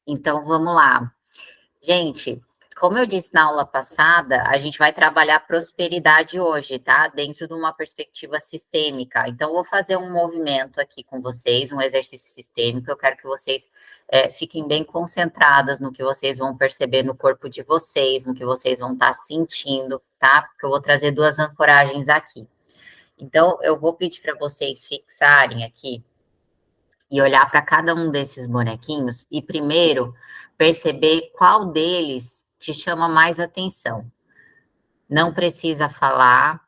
Então, vamos lá. Gente, como eu disse na aula passada, a gente vai trabalhar prosperidade hoje, tá? Dentro de uma perspectiva sistêmica. Então, eu vou fazer um movimento aqui com vocês, um exercício sistêmico. Eu quero que vocês fiquem bem concentradas no que vocês vão perceber no corpo de vocês, no que vocês vão estar sentindo, tá? Porque eu vou trazer duas ancoragens aqui. Então, eu vou pedir para vocês fixarem aqui e olhar para cada um desses bonequinhos e primeiro perceber qual deles te chama mais atenção. Não precisa falar,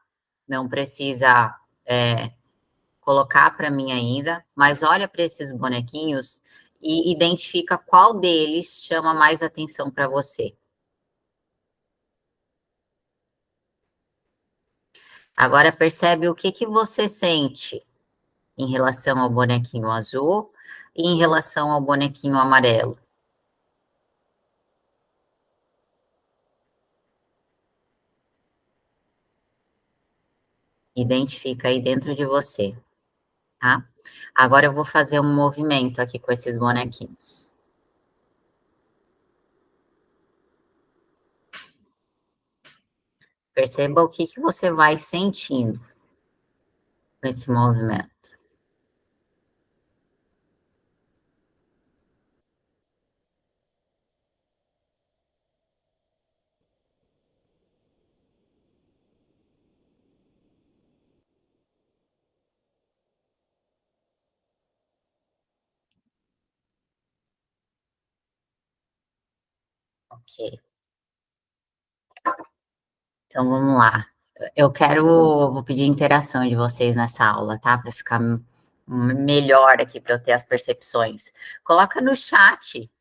não precisa colocar para mim ainda, mas olha para esses bonequinhos e identifica qual deles chama mais atenção para você. Agora percebe o que você sente em relação ao bonequinho azul e em relação ao bonequinho amarelo. Identifica aí dentro de você, tá? Agora eu vou fazer um movimento aqui com esses bonequinhos. Perceba o que você vai sentindo com esse movimento. Ok. Então, vamos lá. Vou pedir interação de vocês nessa aula, tá? Para ficar melhor aqui, para eu ter as percepções. Coloca no chat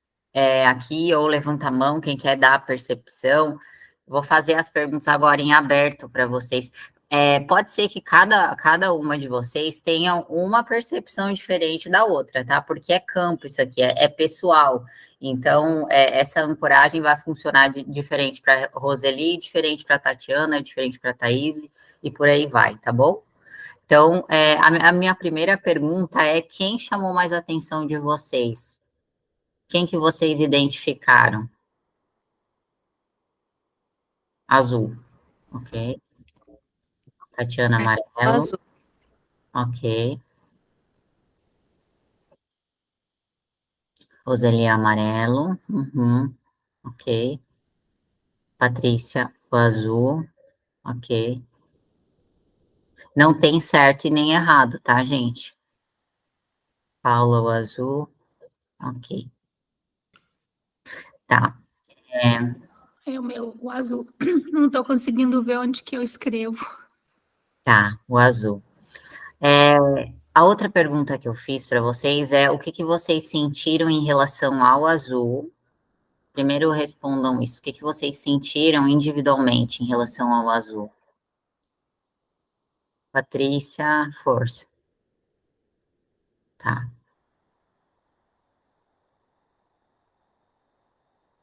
aqui, ou levanta a mão, quem quer dar a percepção. Vou fazer as perguntas agora em aberto para vocês. Pode ser que cada uma de vocês tenha uma percepção diferente da outra, tá? Porque é campo isso aqui, é pessoal. Então, essa ancoragem vai funcionar diferente para Roseli, diferente para Tatiana, diferente para Thaís, e por aí vai, tá bom? Então, a minha primeira pergunta é: quem chamou mais a atenção de vocês? Quem que vocês identificaram? Azul, ok. Tatiana, amarelo, Azul. ok. Roseli, amarelo, ok. Patrícia, o azul, ok. Não tem certo e nem errado, tá, gente? Paula, o azul, ok. Tá. É o meu, o azul. Não estou conseguindo ver onde que eu escrevo. Tá, o azul. A outra pergunta que eu fiz para vocês é o que vocês sentiram em relação ao azul? Primeiro respondam isso. O que vocês sentiram individualmente em relação ao azul? Patrícia, força. Tá.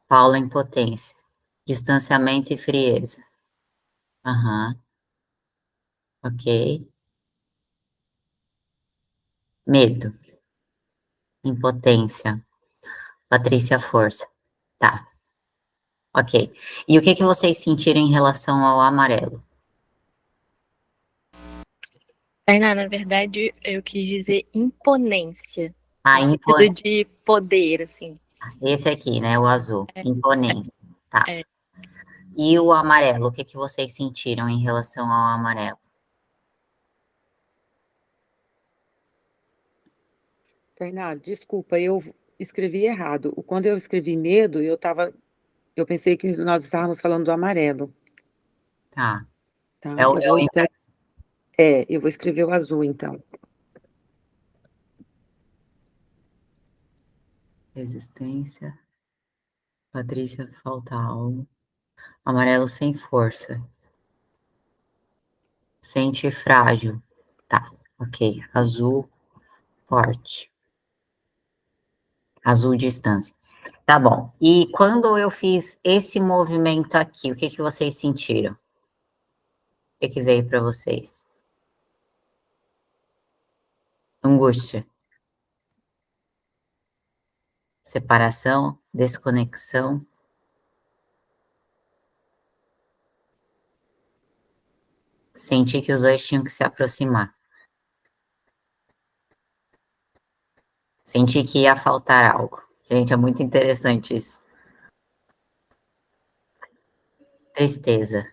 Paula, impotência. Distanciamento e frieza. Aham. Ok. Medo. Impotência. Patrícia, força. Tá. Ok. E o que vocês sentiram em relação ao amarelo? Tainá, na verdade, eu quis dizer imponência. A No sentido de poder, assim. Esse aqui, né? O azul. Imponência. Tá. É. E o amarelo? O que vocês sentiram em relação ao amarelo? Tainá, desculpa, eu escrevi errado. Quando eu escrevi medo, eu pensei que nós estávamos falando do amarelo. Tá. Tá? É o Eu vou escrever o azul, então. resistência. Patrícia, falta algo. Amarelo sem força. Sente frágil. Tá. Ok. Azul, forte. Azul, distância. Tá bom. E quando eu fiz esse movimento aqui, o que vocês sentiram? O que veio para vocês? Angústia. Separação, desconexão. Senti que os dois tinham que se aproximar. Senti que ia faltar algo. Gente, é muito interessante isso. Tristeza.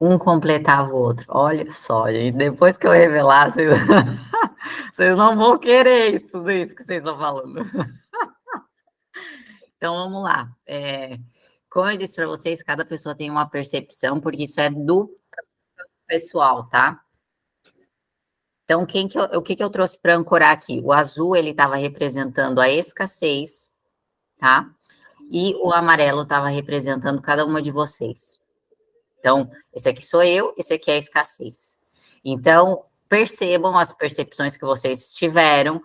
Um completava o outro. Olha só, gente, depois que eu revelar, vocês, vocês não vão querer tudo isso que vocês estão falando. Então, vamos lá. Como eu disse para vocês, cada pessoa tem uma percepção, porque isso é do pessoal, tá? Então, o que eu trouxe para ancorar aqui? O azul, ele estava representando a escassez, tá? E o amarelo estava representando cada uma de vocês. Então, esse aqui sou eu, esse aqui é a escassez. Então, percebam as percepções que vocês tiveram,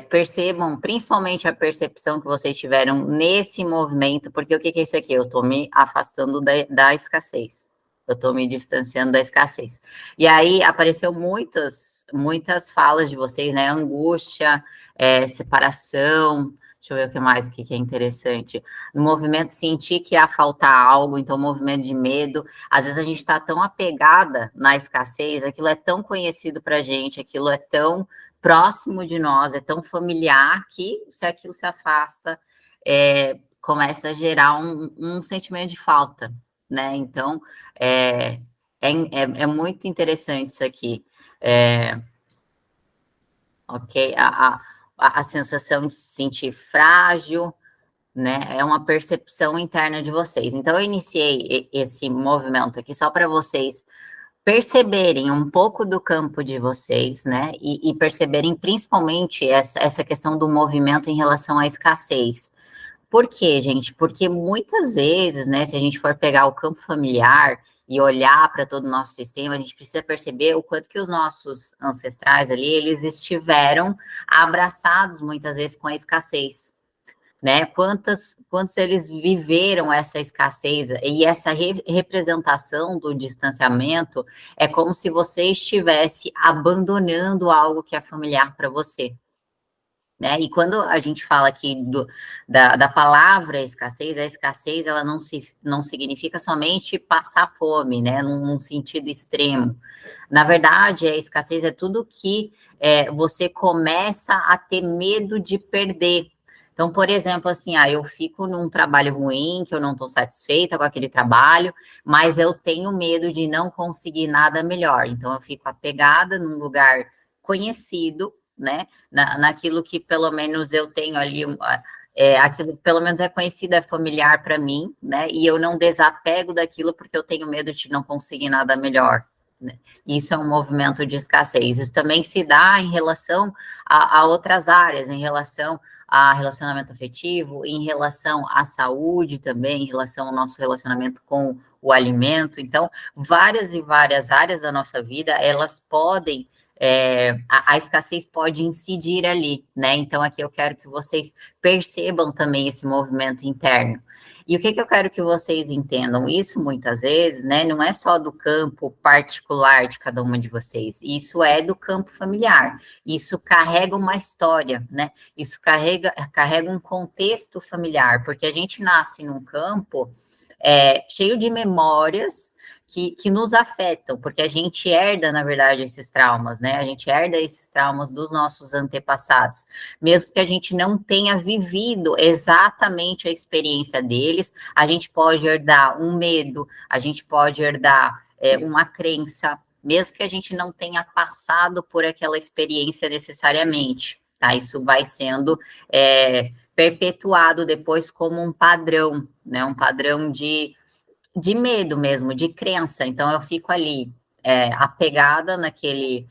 percebam principalmente a percepção que vocês tiveram nesse movimento, porque o que é isso aqui? Eu estou me afastando da escassez. Eu estou me distanciando da escassez. E aí, apareceu muitas falas de vocês, né? Angústia, separação. Deixa eu ver o que mais que é interessante. No movimento, sentir que ia faltar algo, então, movimento de medo. Às vezes a gente está tão apegada na escassez, aquilo é tão conhecido para a gente, aquilo é tão próximo de nós, é tão familiar, que se aquilo se afasta, começa a gerar um sentimento de falta, né? Então, é muito interessante isso aqui. Ok? A sensação de se sentir frágil, né? É uma percepção interna de vocês. Então, eu iniciei esse movimento aqui só para vocês perceberem um pouco do campo de vocês, né? E perceberem principalmente essa questão do movimento em relação à escassez. Por quê, gente? Porque muitas vezes, né, se a gente for pegar o campo familiar e olhar para todo o nosso sistema, a gente precisa perceber o quanto que os nossos ancestrais ali, eles estiveram abraçados muitas vezes com a escassez, né? Quantos eles viveram essa escassez e essa representação do distanciamento é como se você estivesse abandonando algo que é familiar para você. Né? E quando a gente fala aqui da palavra escassez, a escassez ela não significa somente passar fome, né? Num sentido extremo. Na verdade, a escassez é tudo que você começa a ter medo de perder. Então, por exemplo, assim, eu fico num trabalho ruim, que eu não estou satisfeita com aquele trabalho, mas eu tenho medo de não conseguir nada melhor. Então, eu fico apegada num lugar conhecido, né, naquilo que pelo menos eu tenho ali, aquilo que pelo menos é conhecido, é familiar para mim, né, e eu não desapego daquilo porque eu tenho medo de não conseguir nada melhor, né? Isso é um movimento de escassez. Isso também se dá em relação a outras áreas, em relação a relacionamento afetivo, em relação à saúde também, em relação ao nosso relacionamento com o alimento. Então, várias e várias áreas da nossa vida, elas podem a escassez pode incidir ali, né? Então, aqui eu quero que vocês percebam também esse movimento interno. E o que eu quero que vocês entendam? Isso, muitas vezes, né? Não é só do campo particular de cada uma de vocês. Isso é do campo familiar. Isso carrega uma história, né? Isso carrega um contexto familiar, porque a gente nasce num campo cheio de memórias que nos afetam, porque a gente herda, na verdade, esses traumas, né? A gente herda esses traumas dos nossos antepassados, mesmo que a gente não tenha vivido exatamente a experiência deles, a gente pode herdar um medo, a gente pode herdar uma crença, mesmo que a gente não tenha passado por aquela experiência necessariamente, tá? Isso vai sendo perpetuado depois como um padrão, né? Um padrão de medo mesmo, de crença. Então, eu fico ali apegada naquele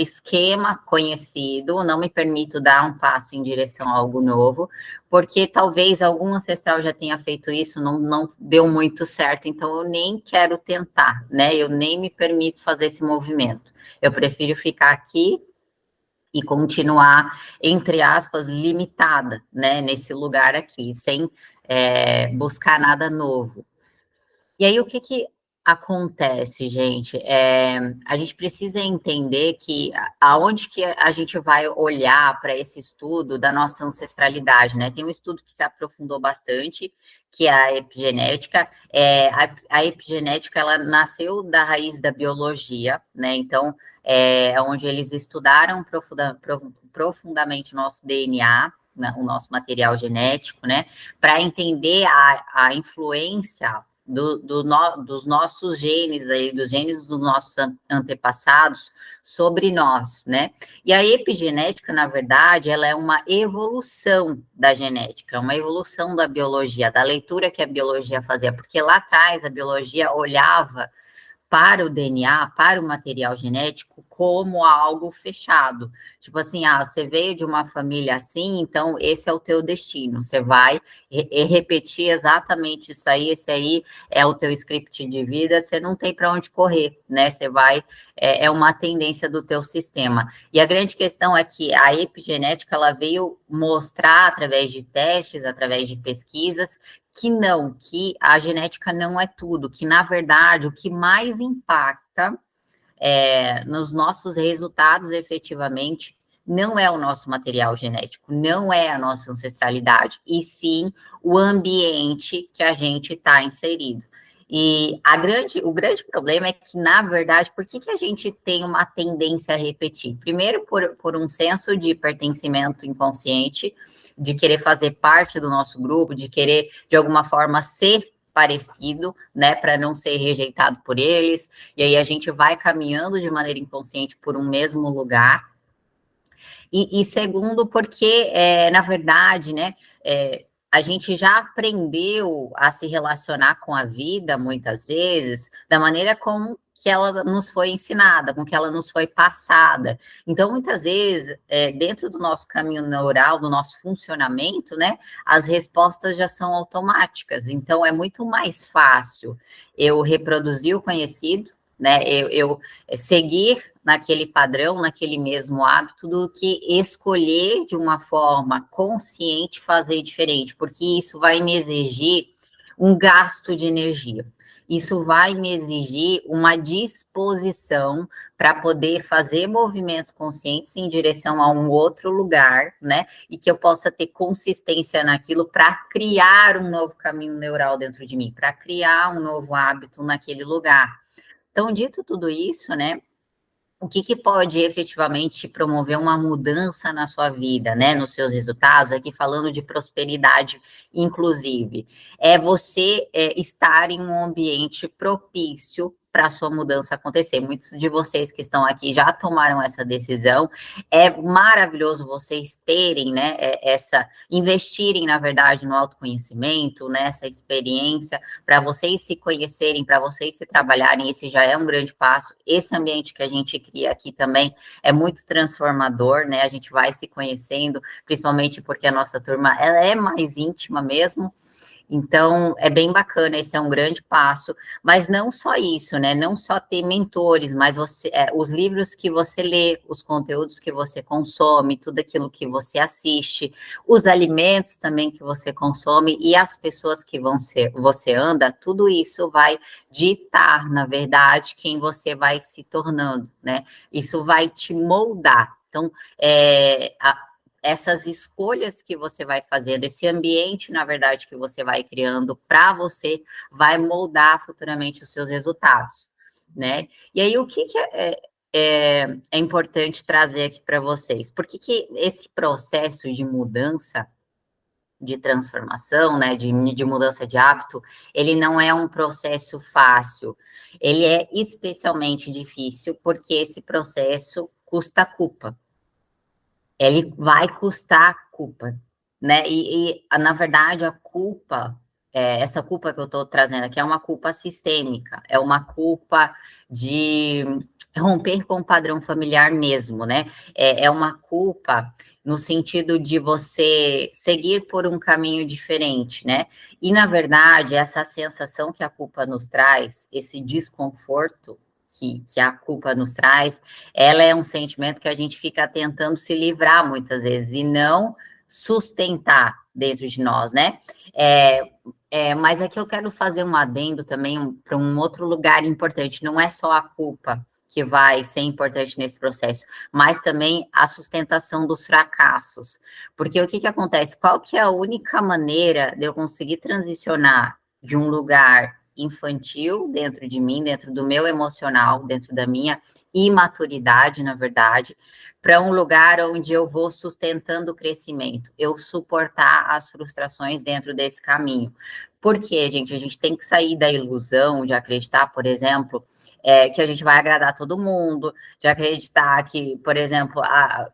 esquema conhecido, não me permito dar um passo em direção a algo novo, porque talvez algum ancestral já tenha feito isso, não deu muito certo, então eu nem quero tentar, né? Eu nem me permito fazer esse movimento. Eu prefiro ficar aqui e continuar, entre aspas, limitada, né? Nesse lugar aqui, sem buscar nada novo. E aí, o que acontece, gente? A gente precisa entender que aonde que a gente vai olhar para esse estudo da nossa ancestralidade, né? Tem um estudo que se aprofundou bastante, que é a epigenética. A epigenética, ela nasceu da raiz da biologia, né? Então, onde eles estudaram profundamente o nosso DNA, né? O nosso material genético, né? Para entender a influência dos nossos genes aí, dos genes dos nossos antepassados sobre nós, né? E a epigenética, na verdade, ela é uma evolução da genética, uma evolução da biologia, da leitura que a biologia fazia, porque lá atrás a biologia olhava para o DNA, para o material genético, como algo fechado. Tipo assim, você veio de uma família assim, então esse é o teu destino. Você vai repetir exatamente isso aí, esse aí é o teu script de vida, você não tem para onde correr, né? Você vai, é uma tendência do teu sistema. E a grande questão é que a epigenética, ela veio mostrar, através de testes, através de pesquisas, que a genética não é tudo, que, na verdade, o que mais impacta nos nossos resultados, efetivamente, não é o nosso material genético, não é a nossa ancestralidade, e sim o ambiente que a gente está inserido. E o grande problema é que, na verdade, por que a gente tem uma tendência a repetir? Primeiro, por um senso de pertencimento inconsciente, de querer fazer parte do nosso grupo, de querer, de alguma forma, ser parecido, né, para não ser rejeitado por eles, e aí a gente vai caminhando de maneira inconsciente por um mesmo lugar. E segundo, porque, na verdade, né, a gente já aprendeu a se relacionar com a vida, muitas vezes, da maneira como que ela nos foi ensinada, com que ela nos foi passada. Então, muitas vezes, dentro do nosso caminho neural, do nosso funcionamento, né, as respostas já são automáticas. Então, é muito mais fácil eu reproduzir o conhecido, né, eu seguir naquele padrão, naquele mesmo hábito, do que escolher de uma forma consciente fazer diferente, porque isso vai me exigir um gasto de energia. Isso vai me exigir uma disposição para poder fazer movimentos conscientes em direção a um outro lugar, né? E que eu possa ter consistência naquilo para criar um novo caminho neural dentro de mim, para criar um novo hábito naquele lugar. Então, dito tudo isso, né? O que pode efetivamente promover uma mudança na sua vida, né, nos seus resultados, aqui falando de prosperidade, inclusive, é você estar em um ambiente propício para a sua mudança acontecer. Muitos de vocês que estão aqui já tomaram essa decisão. É maravilhoso vocês terem, né, investirem, na verdade, no autoconhecimento, nessa experiência, para vocês se conhecerem, para vocês se trabalharem. Esse já é um grande passo. Esse ambiente que a gente cria aqui também é muito transformador, né? A gente vai se conhecendo, principalmente porque a nossa turma, ela é mais íntima mesmo. Então, é bem bacana, esse é um grande passo, mas não só isso, né? Não só ter mentores, mas os livros que você lê, os conteúdos que você consome, tudo aquilo que você assiste, os alimentos também que você consome e as pessoas que você anda, tudo isso vai ditar, na verdade, quem você vai se tornando, né? Isso vai te moldar. Então, essas escolhas que você vai fazendo, esse ambiente, na verdade, que você vai criando para você, vai moldar futuramente os seus resultados, né? E aí, o que é importante trazer aqui para vocês? Por que esse processo de mudança, de transformação, né, de mudança de hábito, ele não é um processo fácil. Ele é especialmente difícil porque esse processo custa culpa. Ele vai custar culpa, né? E na verdade, a culpa, essa culpa que eu estou trazendo aqui é uma culpa sistêmica, é uma culpa de romper com o padrão familiar mesmo, né? É uma culpa no sentido de você seguir por um caminho diferente, né? E, na verdade, essa sensação que a culpa nos traz, esse desconforto, que a culpa nos traz, ela é um sentimento que a gente fica tentando se livrar muitas vezes e não sustentar dentro de nós, né? Mas aqui eu quero fazer um adendo também para um outro lugar importante. Não é só a culpa que vai ser importante nesse processo, mas também a sustentação dos fracassos. Porque o que que acontece? Qual que é a única maneira de eu conseguir transicionar de um lugar infantil dentro de mim, dentro do meu emocional, dentro da minha imaturidade, na verdade, para um lugar onde eu vou sustentando o crescimento, eu suportar as frustrações dentro desse caminho. Por quê, gente? A gente tem que sair da ilusão de acreditar, por exemplo, que a gente vai agradar todo mundo, de acreditar que, por exemplo,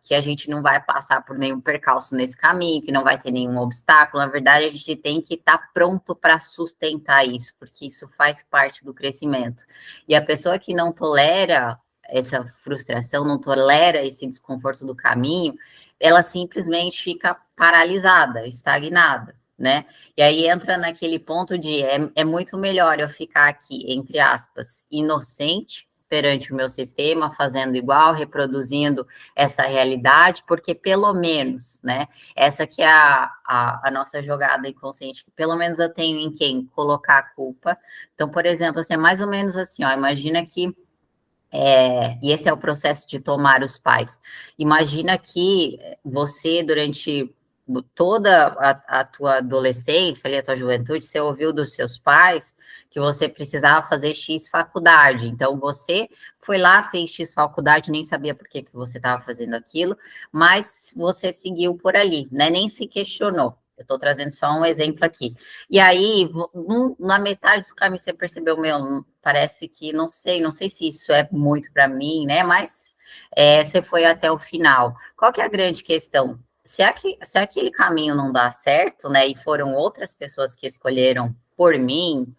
que a gente não vai passar por nenhum percalço nesse caminho, que não vai ter nenhum obstáculo. Na verdade, a gente tem que estar pronto para sustentar isso, porque isso faz parte do crescimento. E a pessoa que não tolera essa frustração, não tolera esse desconforto do caminho, ela simplesmente fica paralisada, estagnada, né? E aí entra naquele ponto de é muito melhor eu ficar aqui, entre aspas, inocente perante o meu sistema, fazendo igual, reproduzindo essa realidade, porque pelo menos, né, essa que é a nossa jogada inconsciente, que pelo menos eu tenho em quem colocar a culpa. Então, por exemplo, assim, é mais ou menos assim, ó, imagina que e esse é o processo de tomar os pais. Imagina que você, durante toda a tua adolescência, ali, a tua juventude, você ouviu dos seus pais que você precisava fazer X faculdade. Então, você foi lá, fez X faculdade, nem sabia por que você estava fazendo aquilo, mas você seguiu por ali, né? Nem se questionou. Eu estou trazendo só um exemplo aqui. E aí, na metade do caminho, você percebeu, meu, parece que, não sei se isso é muito para mim, né? Mas você foi até o final. Qual que é a grande questão? Se aquele caminho não dá certo, né? E foram outras pessoas que escolheram por mim,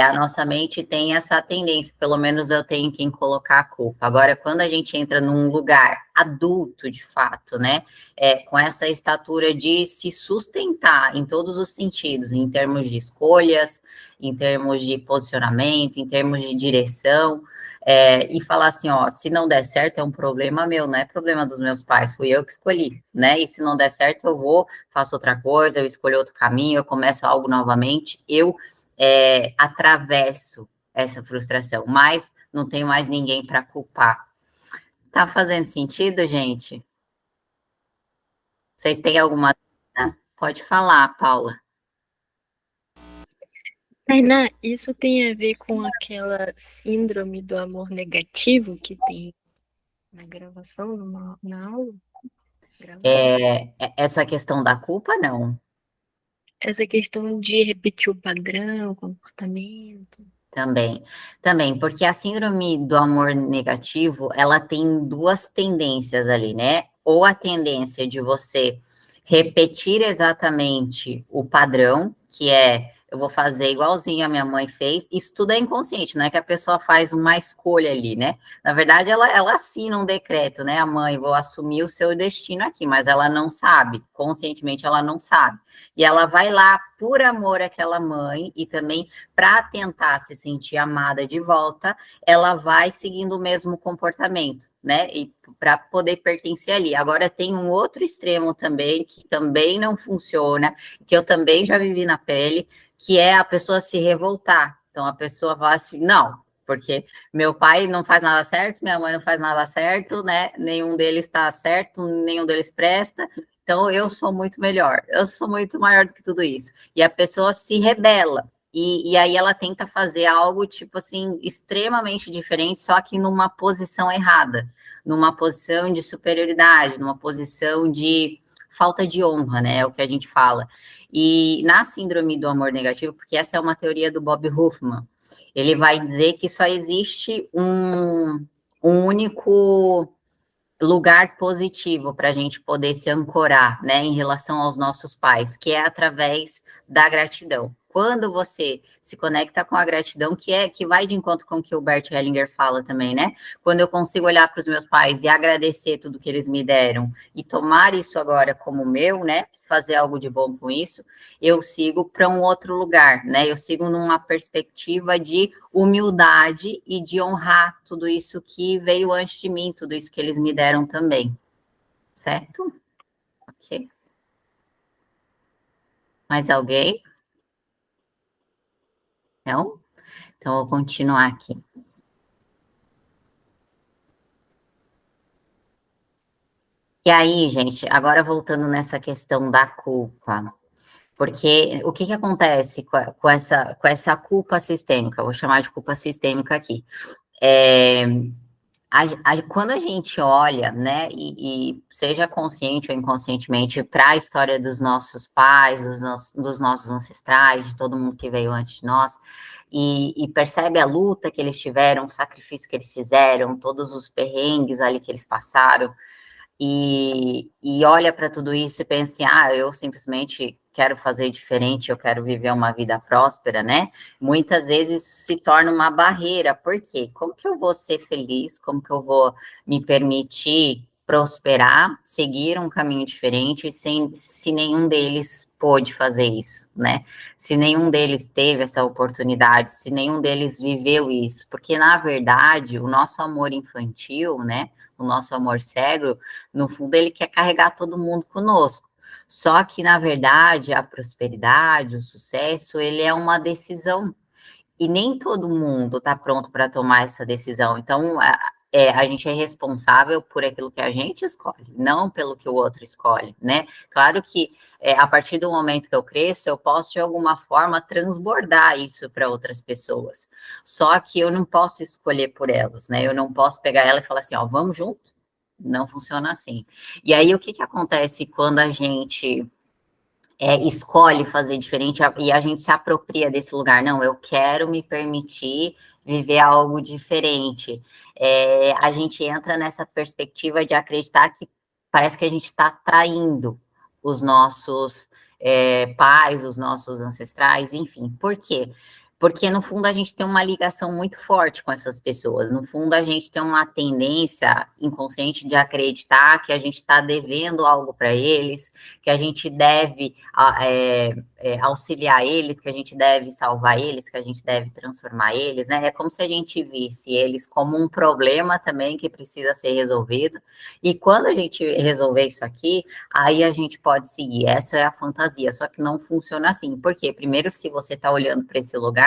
a nossa mente tem essa tendência, pelo menos eu tenho quem colocar a culpa. Agora, quando a gente entra num lugar adulto, de fato, né? Com essa estatura de se sustentar em todos os sentidos, em termos de escolhas, em termos de posicionamento, em termos de direção, e falar assim, ó, se não der certo é um problema meu, não é problema dos meus pais, fui eu que escolhi, né? E se não der certo eu vou, faço outra coisa, eu escolho outro caminho, eu começo algo novamente, eu atravesso essa frustração, mas não tenho mais ninguém para culpar. Tá fazendo sentido, gente? Vocês têm alguma dúvida? Pode falar, Paula. Tainá, isso tem a ver com aquela síndrome do amor negativo que tem na gravação, na aula? Essa questão da culpa, não. Essa questão de repetir o padrão, o comportamento. Também, porque a síndrome do amor negativo, ela tem duas tendências ali, né? Ou a tendência de você repetir exatamente o padrão, que eu vou fazer igualzinho a minha mãe fez, isso tudo é inconsciente, não é que a pessoa faz uma escolha ali, né? Na verdade, ela assina um decreto, né? A mãe, vou assumir o seu destino aqui, mas ela não sabe, conscientemente ela não sabe. E ela vai lá por amor àquela mãe e também para tentar se sentir amada de volta, ela vai seguindo o mesmo comportamento, né? E para poder pertencer ali. Agora tem um outro extremo também, que também não funciona, que eu também já vivi na pele, que é a pessoa se revoltar. Então a pessoa fala assim, não, porque meu pai não faz nada certo, minha mãe não faz nada certo, né? Nenhum deles está certo, nenhum deles presta. Então eu sou muito melhor, eu sou muito maior do que tudo isso. E a pessoa se rebela. E aí ela tenta fazer algo, tipo assim, extremamente diferente, só que numa posição errada, numa posição de superioridade, numa posição de falta de honra, né? É o que a gente fala. E na síndrome do amor negativo, porque essa é uma teoria do Bob Hoffman, ele vai dizer que só existe um único lugar positivo para a gente poder se ancorar, né, em relação aos nossos pais, que é através da gratidão. Quando você se conecta com a gratidão, que vai de encontro com o que o Bert Hellinger fala também, né? Quando eu consigo olhar para os meus pais e agradecer tudo que eles me deram e tomar isso agora como meu, né? Fazer algo de bom com isso, eu sigo para um outro lugar, né? Eu sigo numa perspectiva de humildade e de honrar tudo isso que veio antes de mim, tudo isso que eles me deram também. Certo? Ok. Mais alguém? Não? Então, eu vou continuar aqui. E aí, gente, agora voltando nessa questão da culpa, porque o que acontece com essa culpa sistêmica? Eu vou chamar de culpa sistêmica aqui. Quando a gente olha, né, e seja consciente ou inconscientemente, para a história dos nossos pais, dos nossos ancestrais, de todo mundo que veio antes de nós, e percebe a luta que eles tiveram, o sacrifício que eles fizeram, todos os perrengues ali que eles passaram, e olha para tudo isso e pensa assim, eu simplesmente quero fazer diferente, eu quero viver uma vida próspera, né? Muitas vezes se torna uma barreira, por quê? Como que eu vou ser feliz? Como que eu vou me permitir prosperar, seguir um caminho diferente, se nenhum deles pôde fazer isso, né? Se nenhum deles teve essa oportunidade, se nenhum deles viveu isso, porque, na verdade, o nosso amor infantil, né? O nosso amor cego, no fundo, ele quer carregar todo mundo conosco. Só que, na verdade, a prosperidade, o sucesso, ele é uma decisão. E nem todo mundo está pronto para tomar essa decisão. Então, a gente é responsável por aquilo que a gente escolhe, não pelo que o outro escolhe, né? Claro que a partir do momento que eu cresço, eu posso, de alguma forma, transbordar isso para outras pessoas. Só que eu não posso escolher por elas, né? Eu não posso pegar ela e falar assim, ó, vamos junto? Não funciona assim. E aí, o que acontece quando a gente escolhe fazer diferente e a gente se apropria desse lugar? Não, eu quero me permitir viver algo diferente. A gente entra nessa perspectiva de acreditar que parece que a gente está traindo os nossos pais, os nossos ancestrais, enfim. Por quê? Porque, no fundo, a gente tem uma ligação muito forte com essas pessoas. No fundo, a gente tem uma tendência inconsciente de acreditar que a gente está devendo algo para eles, que a gente deve auxiliar eles, que a gente deve salvar eles, que a gente deve transformar eles, né? É como se a gente visse eles como um problema também que precisa ser resolvido. E quando a gente resolver isso aqui, aí a gente pode seguir. Essa é a fantasia, só que não funciona assim. Por quê? Primeiro, se você está olhando para esse lugar,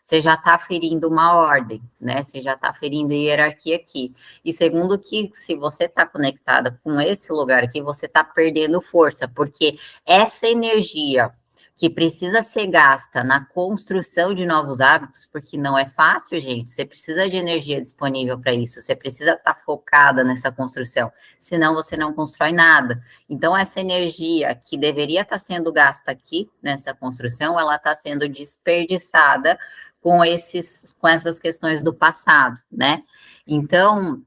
você já está ferindo uma ordem, né? Você já está ferindo hierarquia aqui. E segundo, que se você está conectada com esse lugar aqui, você está perdendo força, porque essa energia que precisa ser gasta na construção de novos hábitos, porque não é fácil, gente, você precisa de energia disponível para isso, você precisa estar focada nessa construção, senão você não constrói nada. Então, essa energia que deveria estar sendo gasta aqui, nessa construção, ela está sendo desperdiçada com essas questões do passado, né? Então,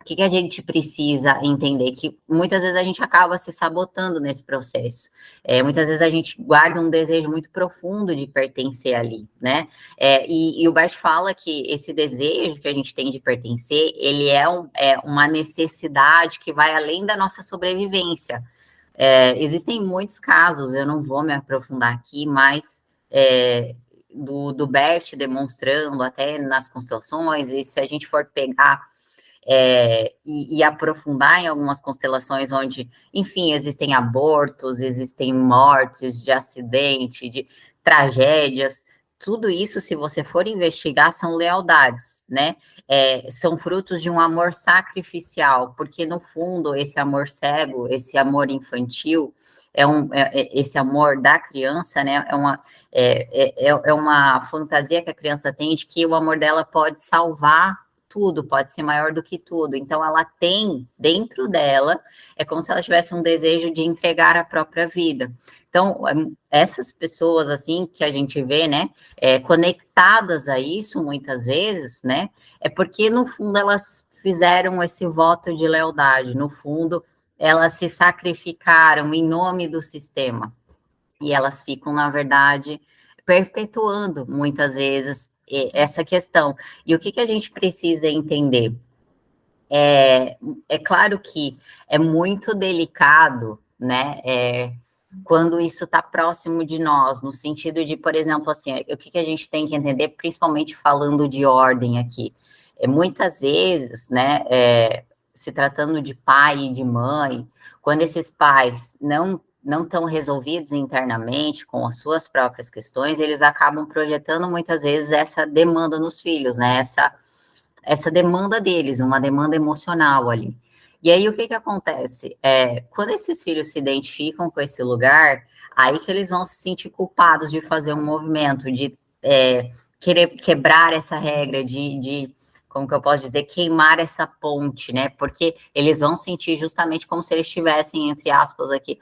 o que a gente precisa entender? Que muitas vezes a gente acaba se sabotando nesse processo. Muitas vezes a gente guarda um desejo muito profundo de pertencer ali, né? E o Bart fala que esse desejo que a gente tem de pertencer, ele é uma necessidade que vai além da nossa sobrevivência. Existem muitos casos, eu não vou me aprofundar aqui, mas do Bert demonstrando até nas constelações, e se a gente for pegar e aprofundar em algumas constelações onde, enfim, existem abortos, existem mortes de acidente, de tragédias, tudo isso, se você for investigar, são lealdades, né? São frutos de um amor sacrificial, porque, no fundo, esse amor cego, esse amor infantil, esse amor da criança, né? É uma fantasia que a criança tem de que o amor dela pode salvar tudo, pode ser maior do que tudo. Então, ela tem dentro dela, é como se ela tivesse um desejo de entregar a própria vida. Então, essas pessoas, assim, que a gente vê, né, conectadas a isso, muitas vezes, né, é porque, no fundo, elas fizeram esse voto de lealdade. No fundo, elas se sacrificaram em nome do sistema. E elas ficam, na verdade, perpetuando, muitas vezes, essa questão. E o que a gente precisa entender? É claro que é muito delicado, né, quando isso está próximo de nós, no sentido de, por exemplo, assim, o que a gente tem que entender, principalmente falando de ordem aqui, muitas vezes, né, se tratando de pai e de mãe, quando esses pais não estão resolvidos internamente com as suas próprias questões, eles acabam projetando muitas vezes essa demanda nos filhos, né? Essa demanda deles, uma demanda emocional ali. E aí, o que acontece? Quando esses filhos se identificam com esse lugar, aí que eles vão se sentir culpados de fazer um movimento, de querer quebrar essa regra, como que eu posso dizer, queimar essa ponte, né? Porque eles vão sentir justamente como se eles estivessem, entre aspas, aqui,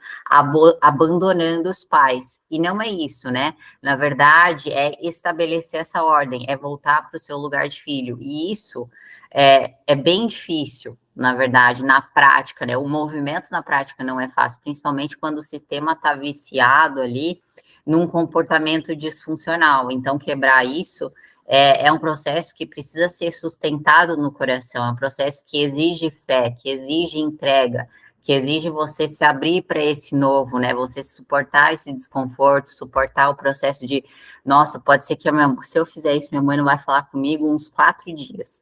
abandonando os pais. E não é isso, né? Na verdade, é estabelecer essa ordem, é voltar para o seu lugar de filho. E isso é bem difícil, na verdade, na prática, né? O movimento na prática não é fácil, principalmente quando o sistema está viciado ali num comportamento disfuncional. Então, quebrar isso é um processo que precisa ser sustentado no coração, é um processo que exige fé, que exige entrega, que exige você se abrir para esse novo, né? Você suportar esse desconforto, suportar o processo de, nossa, pode ser que se eu fizer isso, minha mãe não vai falar comigo uns 4 dias.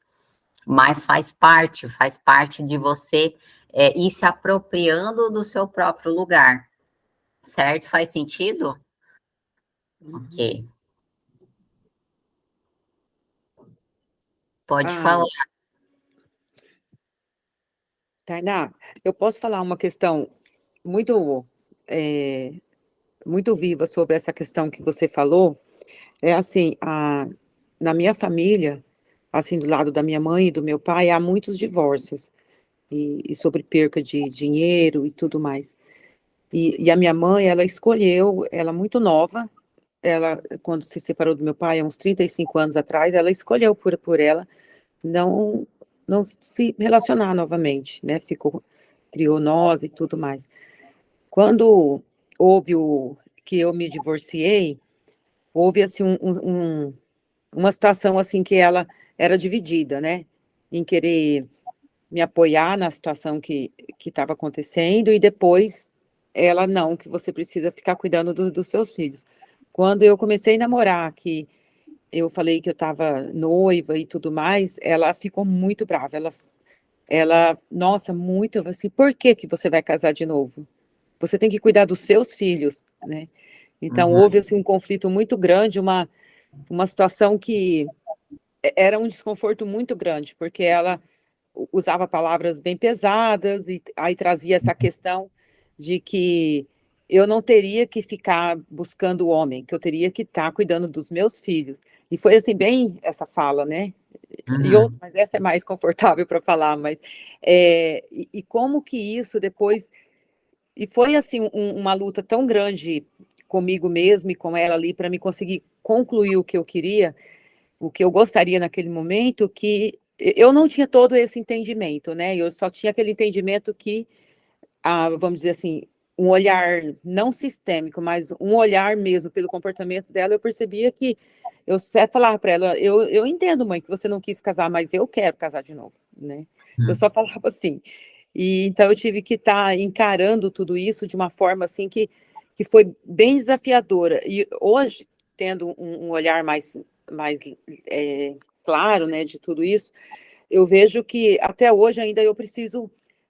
Mas faz parte de você ir se apropriando do seu próprio lugar. Certo? Faz sentido? Ok. Pode falar. Tainá, eu posso falar uma questão muito, muito viva sobre essa questão que você falou? É assim, na minha família, assim, do lado da minha mãe e do meu pai, há muitos divórcios, e sobre perca de dinheiro e tudo mais. E a minha mãe, ela escolheu, ela muito nova, ela, quando se separou do meu pai, há uns 35 anos atrás, ela escolheu por ela não se relacionar novamente, né? Criou nós e tudo mais. Quando houve que eu me divorciei, houve assim uma situação assim que ela era dividida, né? Em querer me apoiar na situação que estava acontecendo, e depois ela não, que você precisa ficar cuidando dos seus filhos. Quando eu comecei a namorar, que eu falei que eu estava noiva e tudo mais, ela ficou muito brava. Nossa, muito, assim, por que você vai casar de novo? Você tem que cuidar dos seus filhos, né? Então, houve, assim, um conflito muito grande, uma situação que era um desconforto muito grande, porque ela usava palavras bem pesadas, e aí trazia essa questão de que eu não teria que ficar buscando o homem, que eu teria que estar cuidando dos meus filhos. E foi assim, bem essa fala, né? Mas essa é mais confortável para falar, mas e como que isso depois, e foi assim uma luta tão grande comigo mesmo e com ela ali, para me conseguir concluir o que eu queria, o que eu gostaria naquele momento, que eu não tinha todo esse entendimento, né? Eu só tinha aquele entendimento que, vamos dizer assim, um olhar não sistêmico, mas um olhar mesmo pelo comportamento dela, eu percebia que eu falava para ela, eu entendo, mãe, que você não quis casar, mas eu quero casar de novo, né? Eu só falava assim. E então eu tive que estar encarando tudo isso de uma forma assim que foi bem desafiadora. E hoje, tendo um olhar mais claro, né, de tudo isso, eu vejo que até hoje ainda eu preciso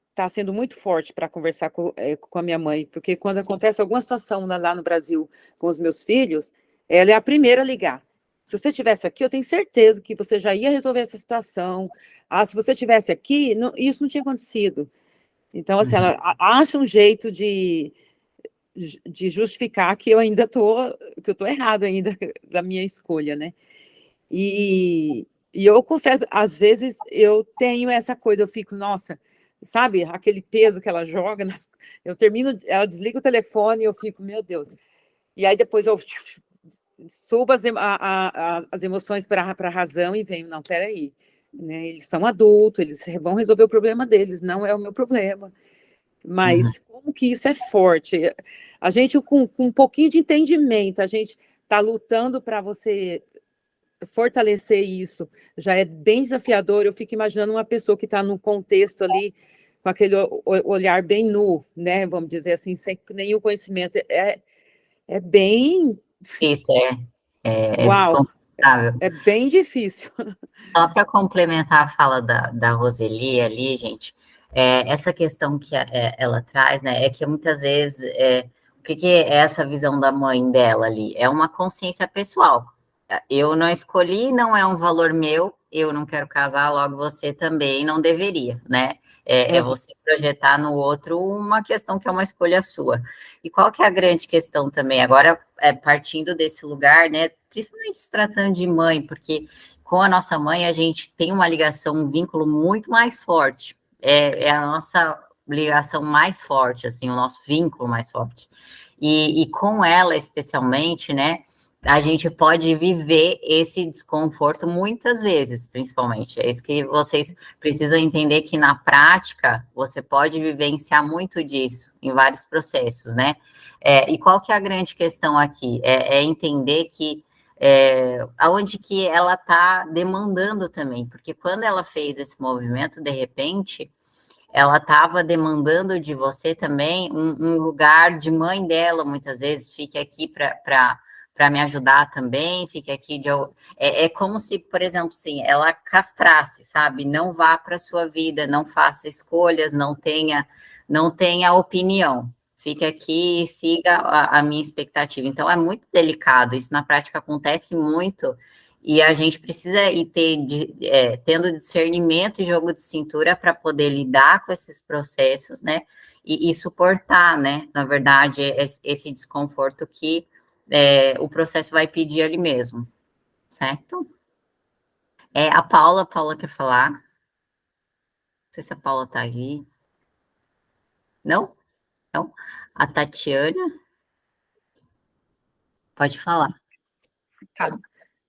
estar sendo muito forte para conversar com a minha mãe, porque quando acontece alguma situação lá no Brasil com os meus filhos, ela é a primeira a ligar. Se você estivesse aqui, eu tenho certeza que você já ia resolver essa situação. Se você estivesse aqui, isso não tinha acontecido. Então, assim, ela acha um jeito de justificar que eu ainda que eu estou errada ainda da minha escolha, né? E eu confesso, às vezes eu tenho essa coisa, eu fico, nossa, sabe, aquele peso que ela joga, eu termino, ela desliga o telefone e eu fico, meu Deus. E aí depois eu subo as emoções para a razão e venho, não, peraí, né, eles são adultos, eles vão resolver o problema deles, não é o meu problema. Mas como que isso é forte? A gente, com um pouquinho de entendimento, a gente está lutando para você fortalecer isso, já é bem desafiador. Eu fico imaginando uma pessoa que está num contexto ali, com aquele olhar bem nu, né? Vamos dizer assim, sem nenhum conhecimento. É bem... Isso é Uau, desconfortável. é bem difícil. Só para complementar a fala da Roseli ali, gente, essa questão que ela traz, né, é que muitas vezes que é essa visão da mãe dela ali? É uma consciência pessoal. Eu não escolhi, não é um valor meu, eu não quero casar, logo você também não deveria, né? É você projetar no outro uma questão que é uma escolha sua. E qual que é a grande questão também? Agora, partindo desse lugar, né? Principalmente se tratando de mãe, porque com a nossa mãe a gente tem uma ligação, um vínculo muito mais forte. É a nossa ligação mais forte, assim, o nosso vínculo mais forte. E com ela, especialmente, né? A gente pode viver esse desconforto muitas vezes, principalmente. É isso que vocês precisam entender, que na prática você pode vivenciar muito disso em vários processos, né? E qual que é a grande questão aqui? É entender que aonde que ela está demandando também, porque quando ela fez esse movimento, de repente, ela estava demandando de você também um lugar de mãe dela, muitas vezes, fique aqui para me ajudar também, fique aqui é como se, por exemplo, sim, ela castrasse, sabe? Não vá para a sua vida, não faça escolhas, não tenha opinião. Fique aqui e siga a minha expectativa. Então, é muito delicado, isso na prática acontece muito, e a gente precisa ir tendo discernimento e jogo de cintura para poder lidar com esses processos, né? E suportar, né? Na verdade, esse desconforto que o processo vai pedir ali mesmo, certo? A Paula quer falar? Não sei se a Paula está aí. Não? Não? A Tatiana? Pode falar. Tá.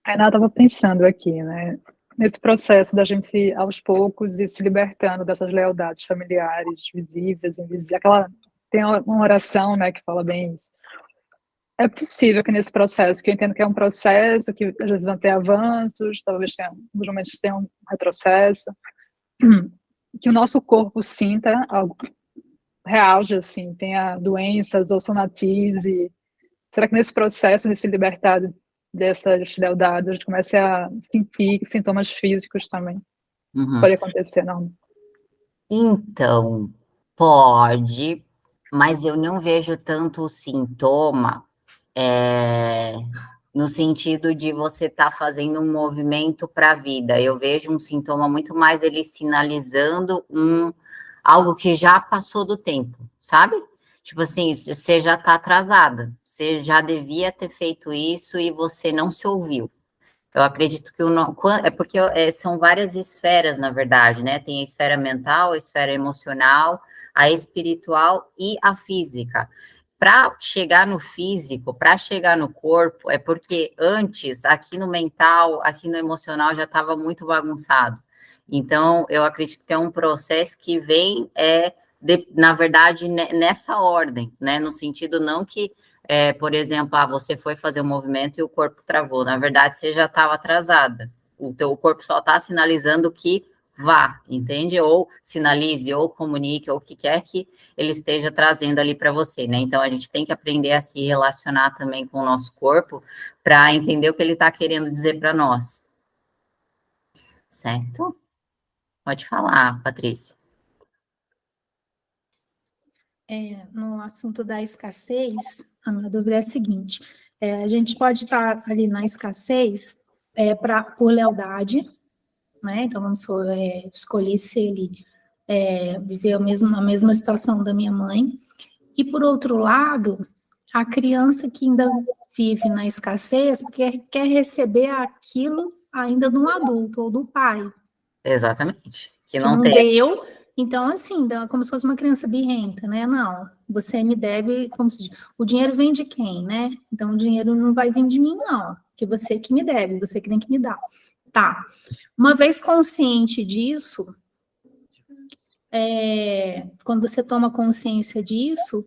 Aí eu estava pensando aqui, né? Nesse processo da gente, aos poucos, ir se libertando dessas lealdades familiares, visíveis, invisíveis. Tem uma oração, né, que fala bem isso. É possível que nesse processo, que eu entendo que é um processo, que às vezes vão ter avanços, talvez tenha, alguns momentos tenha um retrocesso, que o nosso corpo sinta algo, reaja, assim, tenha doenças ou somatize. Será que nesse processo de se libertar dessas lealdades, a gente começa a sentir sintomas físicos também? Isso pode acontecer, não? Então, pode, mas eu não vejo tanto o sintoma no sentido de você estar fazendo um movimento para a vida. Eu vejo um sintoma muito mais ele sinalizando algo que já passou do tempo, sabe? Tipo assim, você já está atrasada, você já devia ter feito isso e você não se ouviu. Eu acredito que é porque são várias esferas, na verdade, né? Tem a esfera mental, a esfera emocional, a espiritual e a física. Para chegar no físico, para chegar no corpo, é porque antes, aqui no mental, aqui no emocional, já estava muito bagunçado. Então, eu acredito que é um processo que vem, na verdade, nessa ordem, né? No sentido não que por exemplo, você foi fazer um movimento e o corpo travou. Na verdade, você já estava atrasada. O corpo só está sinalizando que vá, entende? Ou sinalize, ou comunique, ou o que quer que ele esteja trazendo ali para você, né? Então, a gente tem que aprender a se relacionar também com o nosso corpo para entender o que ele está querendo dizer para nós. Certo? Pode falar, Patrícia. No assunto da escassez, a minha dúvida é a seguinte: a gente pode estar ali na escassez por lealdade, né? Então, vamos supor, escolhi ser ele, viver a mesma situação da minha mãe, e por outro lado, a criança que ainda vive na escassez quer receber aquilo ainda de um adulto ou do pai. Exatamente. Que não tem. Deu. Então, assim, como se fosse uma criança birrenta, né? Não, você me deve, como se diz, o dinheiro vem de quem, né? Então, o dinheiro não vai vir de mim, não, que você que me deve, você que tem que me dar. Tá. Uma vez consciente disso, quando você toma consciência disso,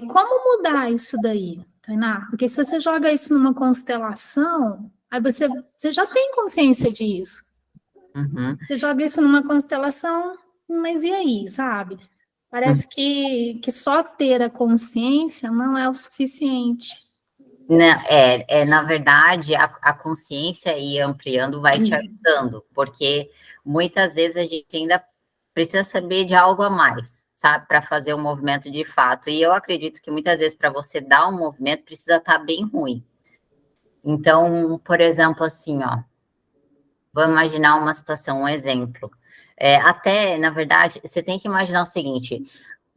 como mudar isso daí, Tainá? Porque se você joga isso numa constelação, aí você já tem consciência disso. Uhum. Você joga isso numa constelação, mas e aí, sabe? Parece que só ter a consciência não é o suficiente. Na verdade, a consciência ir ampliando vai te ajudando, porque muitas vezes a gente ainda precisa saber de algo a mais, sabe, para fazer o movimento de fato. E eu acredito que muitas vezes para você dar um movimento precisa estar bem ruim. Então, por exemplo, assim, ó, vamos imaginar uma situação, um exemplo. Até, na verdade, você tem que imaginar o seguinte: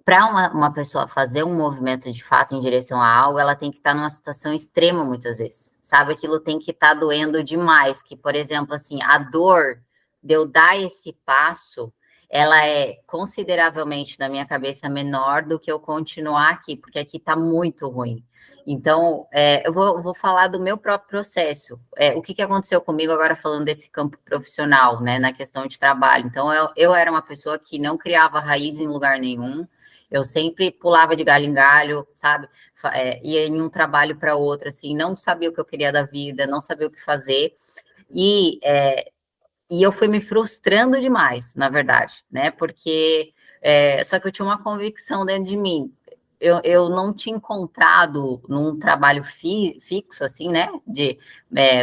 para uma pessoa fazer um movimento de fato em direção a algo, ela tem que estar numa situação extrema muitas vezes, sabe? Aquilo tem que estar doendo demais, que, por exemplo, assim, a dor de eu dar esse passo, ela é consideravelmente, na minha cabeça, menor do que eu continuar aqui, porque aqui está muito ruim. Então, eu vou falar do meu próprio processo. O que aconteceu comigo agora falando desse campo profissional, né, na questão de trabalho. Então, eu era uma pessoa que não criava raiz em lugar nenhum, eu sempre pulava de galho em galho, sabe? Ia em um trabalho para outro, assim, não sabia o que eu queria da vida, não sabia o que fazer. E eu fui me frustrando demais, na verdade, né? Porque só que eu tinha uma convicção dentro de mim. Eu não tinha encontrado num trabalho fixo, assim, né?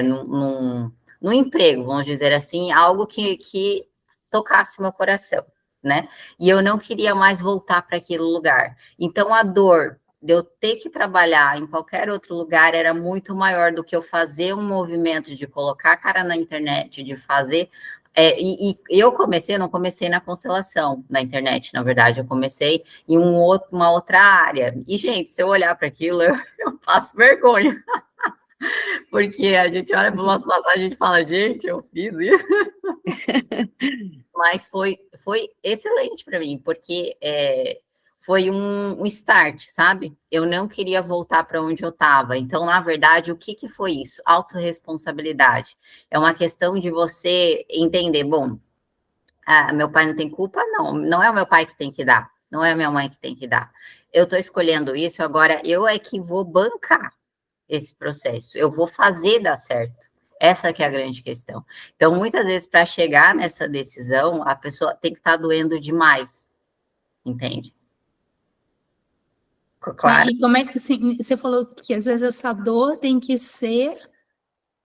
Num emprego, vamos dizer assim, algo que tocasse o meu coração, né? E eu não queria mais voltar para aquele lugar. Então, a dor de eu ter que trabalhar em qualquer outro lugar era muito maior do que eu fazer um movimento de colocar a cara na internet, de fazer. E eu não comecei na constelação, na internet, na verdade, eu comecei em uma outra área. E, gente, se eu olhar para aquilo, eu passo vergonha. Porque a gente olha para o nosso passado e a gente fala, gente, eu fiz isso. Mas foi excelente para mim, porque foi um start, sabe? Eu não queria voltar para onde eu estava. Então, na verdade, o que foi isso? Autorresponsabilidade. É uma questão de você entender, bom, meu pai não tem culpa? Não, não é o meu pai que tem que dar, não é a minha mãe que tem que dar. Eu estou escolhendo isso, agora eu é que vou bancar esse processo, eu vou fazer dar certo. Essa que é a grande questão. Então, muitas vezes, para chegar nessa decisão, a pessoa tem que estar doendo demais, entende? Claro. E como é que assim, você falou que às vezes essa dor tem que ser,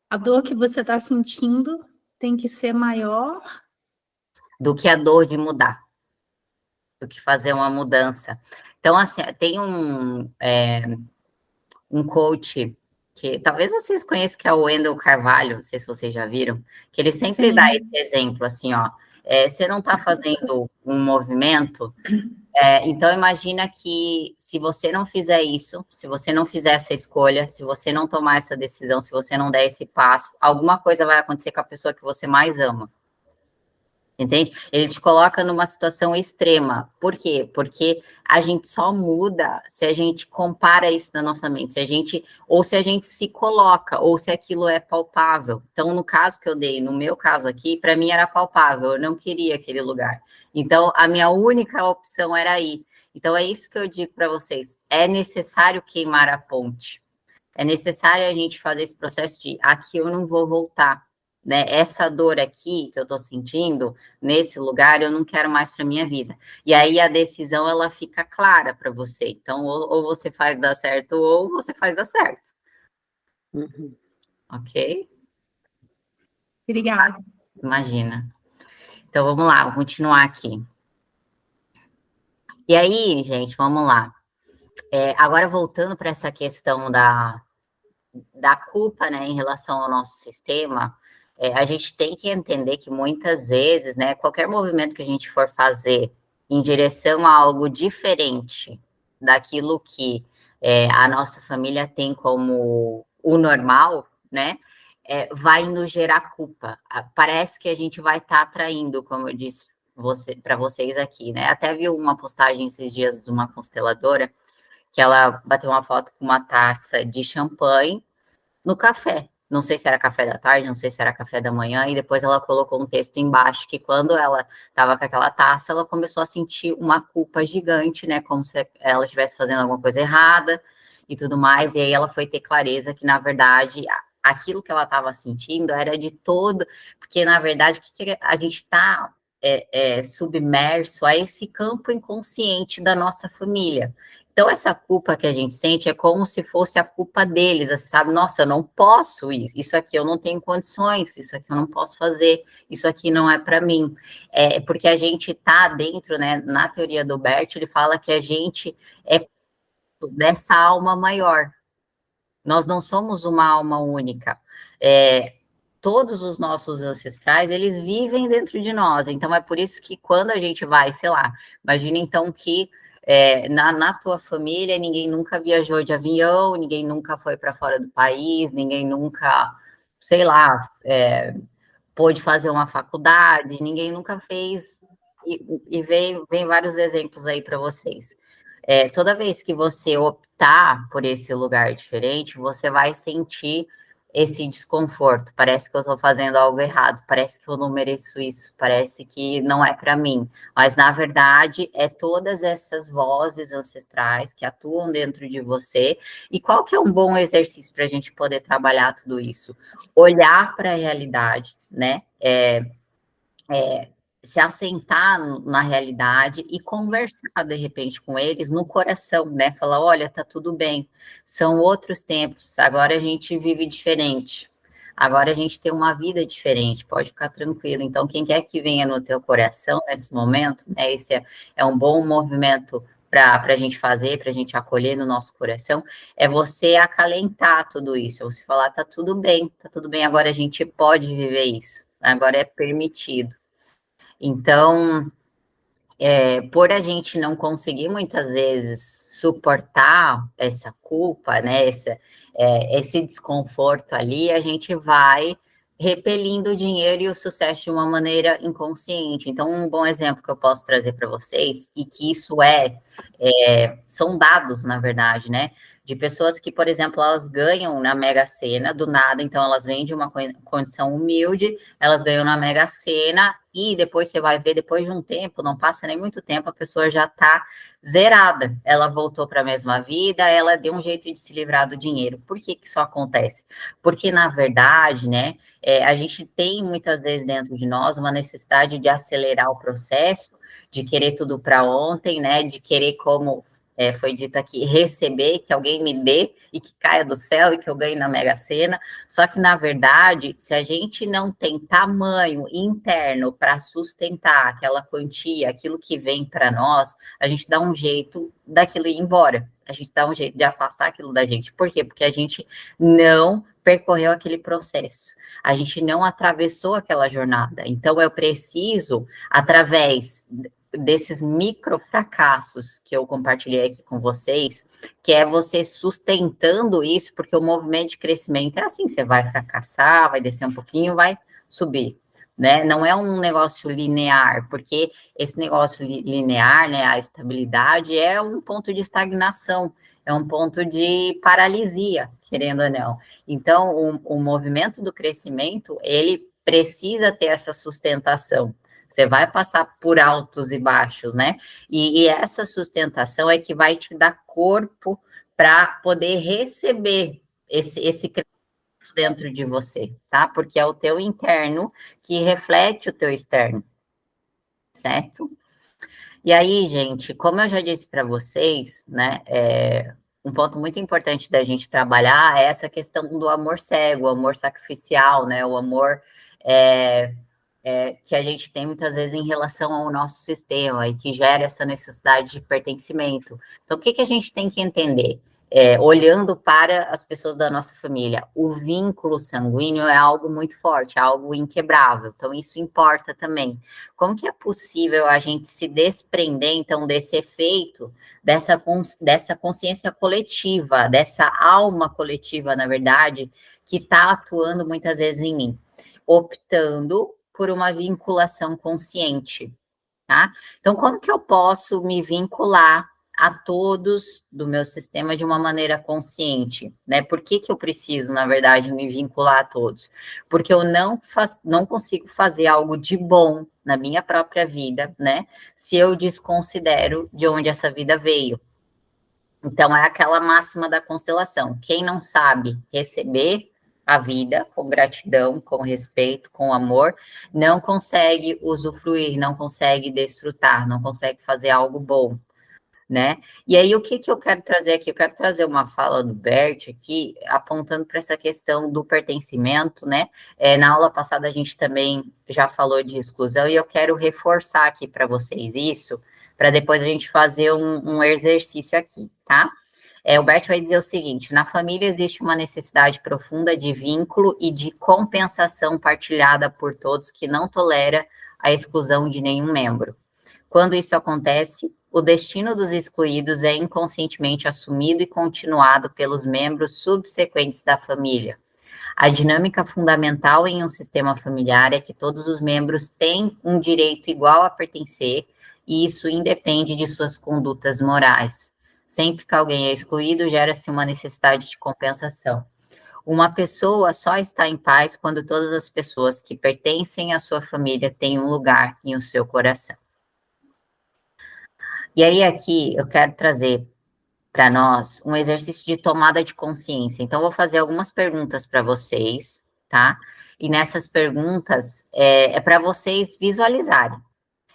a dor que você está sentindo tem que ser maior Do que a dor de mudar, do que fazer uma mudança. Então, assim, tem um coach que talvez vocês conheçam, que é o Wendell Carvalho, não sei se vocês já viram, que ele sempre Sim. dá esse exemplo, assim, ó, você não está fazendo um movimento, então imagina que se você não fizer isso, se você não fizer essa escolha, se você não tomar essa decisão, se você não der esse passo, alguma coisa vai acontecer com a pessoa que você mais ama. Entende? Ele te coloca numa situação extrema. Por quê? Porque a gente só muda se a gente compara isso na nossa mente, se a gente se coloca, ou se aquilo é palpável. Então, no caso que eu dei, no meu caso aqui, para mim era palpável, eu não queria aquele lugar. Então, a minha única opção era ir. Então, é isso que eu digo para vocês: é necessário queimar a ponte. É necessário a gente fazer esse processo de aqui eu não vou voltar. Né? Essa dor aqui que eu estou sentindo nesse lugar, eu não quero mais para minha vida. E aí a decisão ela fica clara para você. Então, ou você faz dar certo, ou você faz dar certo. Uhum. Ok? Obrigada. Imagina. Então, vamos lá, vou continuar aqui. E aí, gente, vamos lá. Agora, voltando para essa questão da culpa, né, em relação ao nosso sistema, a gente tem que entender que muitas vezes, né, qualquer movimento que a gente for fazer em direção a algo diferente daquilo que a nossa família tem como o normal, né, vai nos gerar culpa. Parece que a gente vai estar atraindo, como eu disse para vocês aqui, né? Até vi uma postagem esses dias de uma consteladora que ela bateu uma foto com uma taça de champanhe no café. Não sei se era café da tarde, não sei se era café da manhã, e depois ela colocou um texto embaixo que quando ela estava com aquela taça, ela começou a sentir uma culpa gigante, né? Como se ela estivesse fazendo alguma coisa errada e tudo mais. E aí ela foi ter clareza que, na verdade, aquilo que ela estava sentindo era de todo, porque, na verdade, o que a gente está submerso a esse campo inconsciente da nossa família. Então, essa culpa que a gente sente é como se fosse a culpa deles, você sabe? Nossa, eu não posso isso aqui eu não tenho condições, isso aqui eu não posso fazer, isso aqui não é para mim. É porque a gente está dentro, né? Na teoria do Bert, ele fala que a gente é dessa alma maior. Nós não somos uma alma única. Todos os nossos ancestrais, eles vivem dentro de nós. Então, é por isso que quando a gente vai, sei lá, imagina então que na tua família ninguém nunca viajou de avião, ninguém nunca foi para fora do país, ninguém nunca, sei lá, pôde fazer uma faculdade, ninguém nunca fez, e vem vários exemplos aí para vocês. Toda vez que você optar por esse lugar diferente, você vai sentir esse desconforto. Parece que eu estou fazendo algo errado, parece que eu não mereço isso, parece que não é para mim. Mas, na verdade, é todas essas vozes ancestrais que atuam dentro de você. E qual que é um bom exercício para a gente poder trabalhar tudo isso? Olhar para a realidade, né? Se assentar na realidade e conversar, de repente, com eles no coração, né? Falar, olha, tá tudo bem, são outros tempos, agora a gente vive diferente, agora a gente tem uma vida diferente, pode ficar tranquilo. Então, quem quer que venha no teu coração nesse momento, né? Esse é um bom movimento para a gente fazer, para a gente acolher no nosso coração, é você acalentar tudo isso, é você falar, tá tudo bem, agora a gente pode viver isso, agora é permitido. Então, por a gente não conseguir muitas vezes suportar essa culpa, né, esse desconforto ali, a gente vai repelindo o dinheiro e o sucesso de uma maneira inconsciente. Então, um bom exemplo que eu posso trazer para vocês, e que isso são dados, na verdade, né, de pessoas que, por exemplo, elas ganham na Mega Sena do nada, então elas vêm de uma condição humilde, elas ganham na Mega Sena, e depois você vai ver, depois de um tempo, não passa nem muito tempo, a pessoa já está zerada. Ela voltou para a mesma vida, ela deu um jeito de se livrar do dinheiro. Por que isso acontece? Porque, na verdade, né, a gente tem muitas vezes dentro de nós uma necessidade de acelerar o processo, de querer tudo para ontem, né, de querer, como foi dito aqui, receber, que alguém me dê e que caia do céu e que eu ganhe na Mega Sena. Só que, na verdade, se a gente não tem tamanho interno para sustentar aquela quantia, aquilo que vem para nós, a gente dá um jeito daquilo ir embora. A gente dá um jeito de afastar aquilo da gente. Por quê? Porque a gente não percorreu aquele processo. A gente não atravessou aquela jornada. Então, eu preciso, através desses micro fracassos que eu compartilhei aqui com vocês, que é você sustentando isso, porque o movimento de crescimento é assim, você vai fracassar, vai descer um pouquinho, vai subir, né? Não é um negócio linear, porque esse negócio linear, né, a estabilidade é um ponto de estagnação, é um ponto de paralisia, querendo ou não. Então, o movimento do crescimento, ele precisa ter essa sustentação. Você vai passar por altos e baixos, né? E essa sustentação é que vai te dar corpo para poder receber esse crescimento dentro de você, tá? Porque é o teu interno que reflete o teu externo, certo? E aí, gente, como eu já disse para vocês, né? Um ponto muito importante da gente trabalhar é essa questão do amor cego, o amor sacrificial, né? O amor que a gente tem muitas vezes em relação ao nosso sistema e que gera essa necessidade de pertencimento. Então, o que a gente tem que entender? Olhando para as pessoas da nossa família, o vínculo sanguíneo é algo muito forte, é algo inquebrável, então isso importa também. Como que é possível a gente se desprender, então, desse efeito, dessa consciência coletiva, dessa alma coletiva, na verdade, que está atuando muitas vezes em mim? Optando por uma vinculação consciente, tá? Então, como que eu posso me vincular a todos do meu sistema de uma maneira consciente, né? Por que eu preciso, na verdade, me vincular a todos? Porque eu não consigo fazer algo de bom na minha própria vida, né? Se eu desconsidero de onde essa vida veio. Então, é aquela máxima da constelação. Quem não sabe receber a vida com gratidão, com respeito, com amor, não consegue usufruir, não consegue desfrutar, não consegue fazer algo bom. né? E aí, o que eu quero trazer aqui? Eu quero trazer uma fala do Bert aqui, apontando para essa questão do pertencimento, né? Na aula passada, a gente também já falou de exclusão, e eu quero reforçar aqui para vocês isso, para depois a gente fazer um exercício aqui, tá? O Bert vai dizer o seguinte: na família existe uma necessidade profunda de vínculo e de compensação partilhada por todos que não tolera a exclusão de nenhum membro. Quando isso acontece, o destino dos excluídos é inconscientemente assumido e continuado pelos membros subsequentes da família. A dinâmica fundamental em um sistema familiar é que todos os membros têm um direito igual a pertencer, e isso independe de suas condutas morais. Sempre que alguém é excluído, gera-se uma necessidade de compensação. Uma pessoa só está em paz quando todas as pessoas que pertencem à sua família têm um lugar em o seu coração. E aí, aqui, eu quero trazer para nós um exercício de tomada de consciência. Então, eu vou fazer algumas perguntas para vocês, tá? E nessas perguntas, é para vocês visualizarem,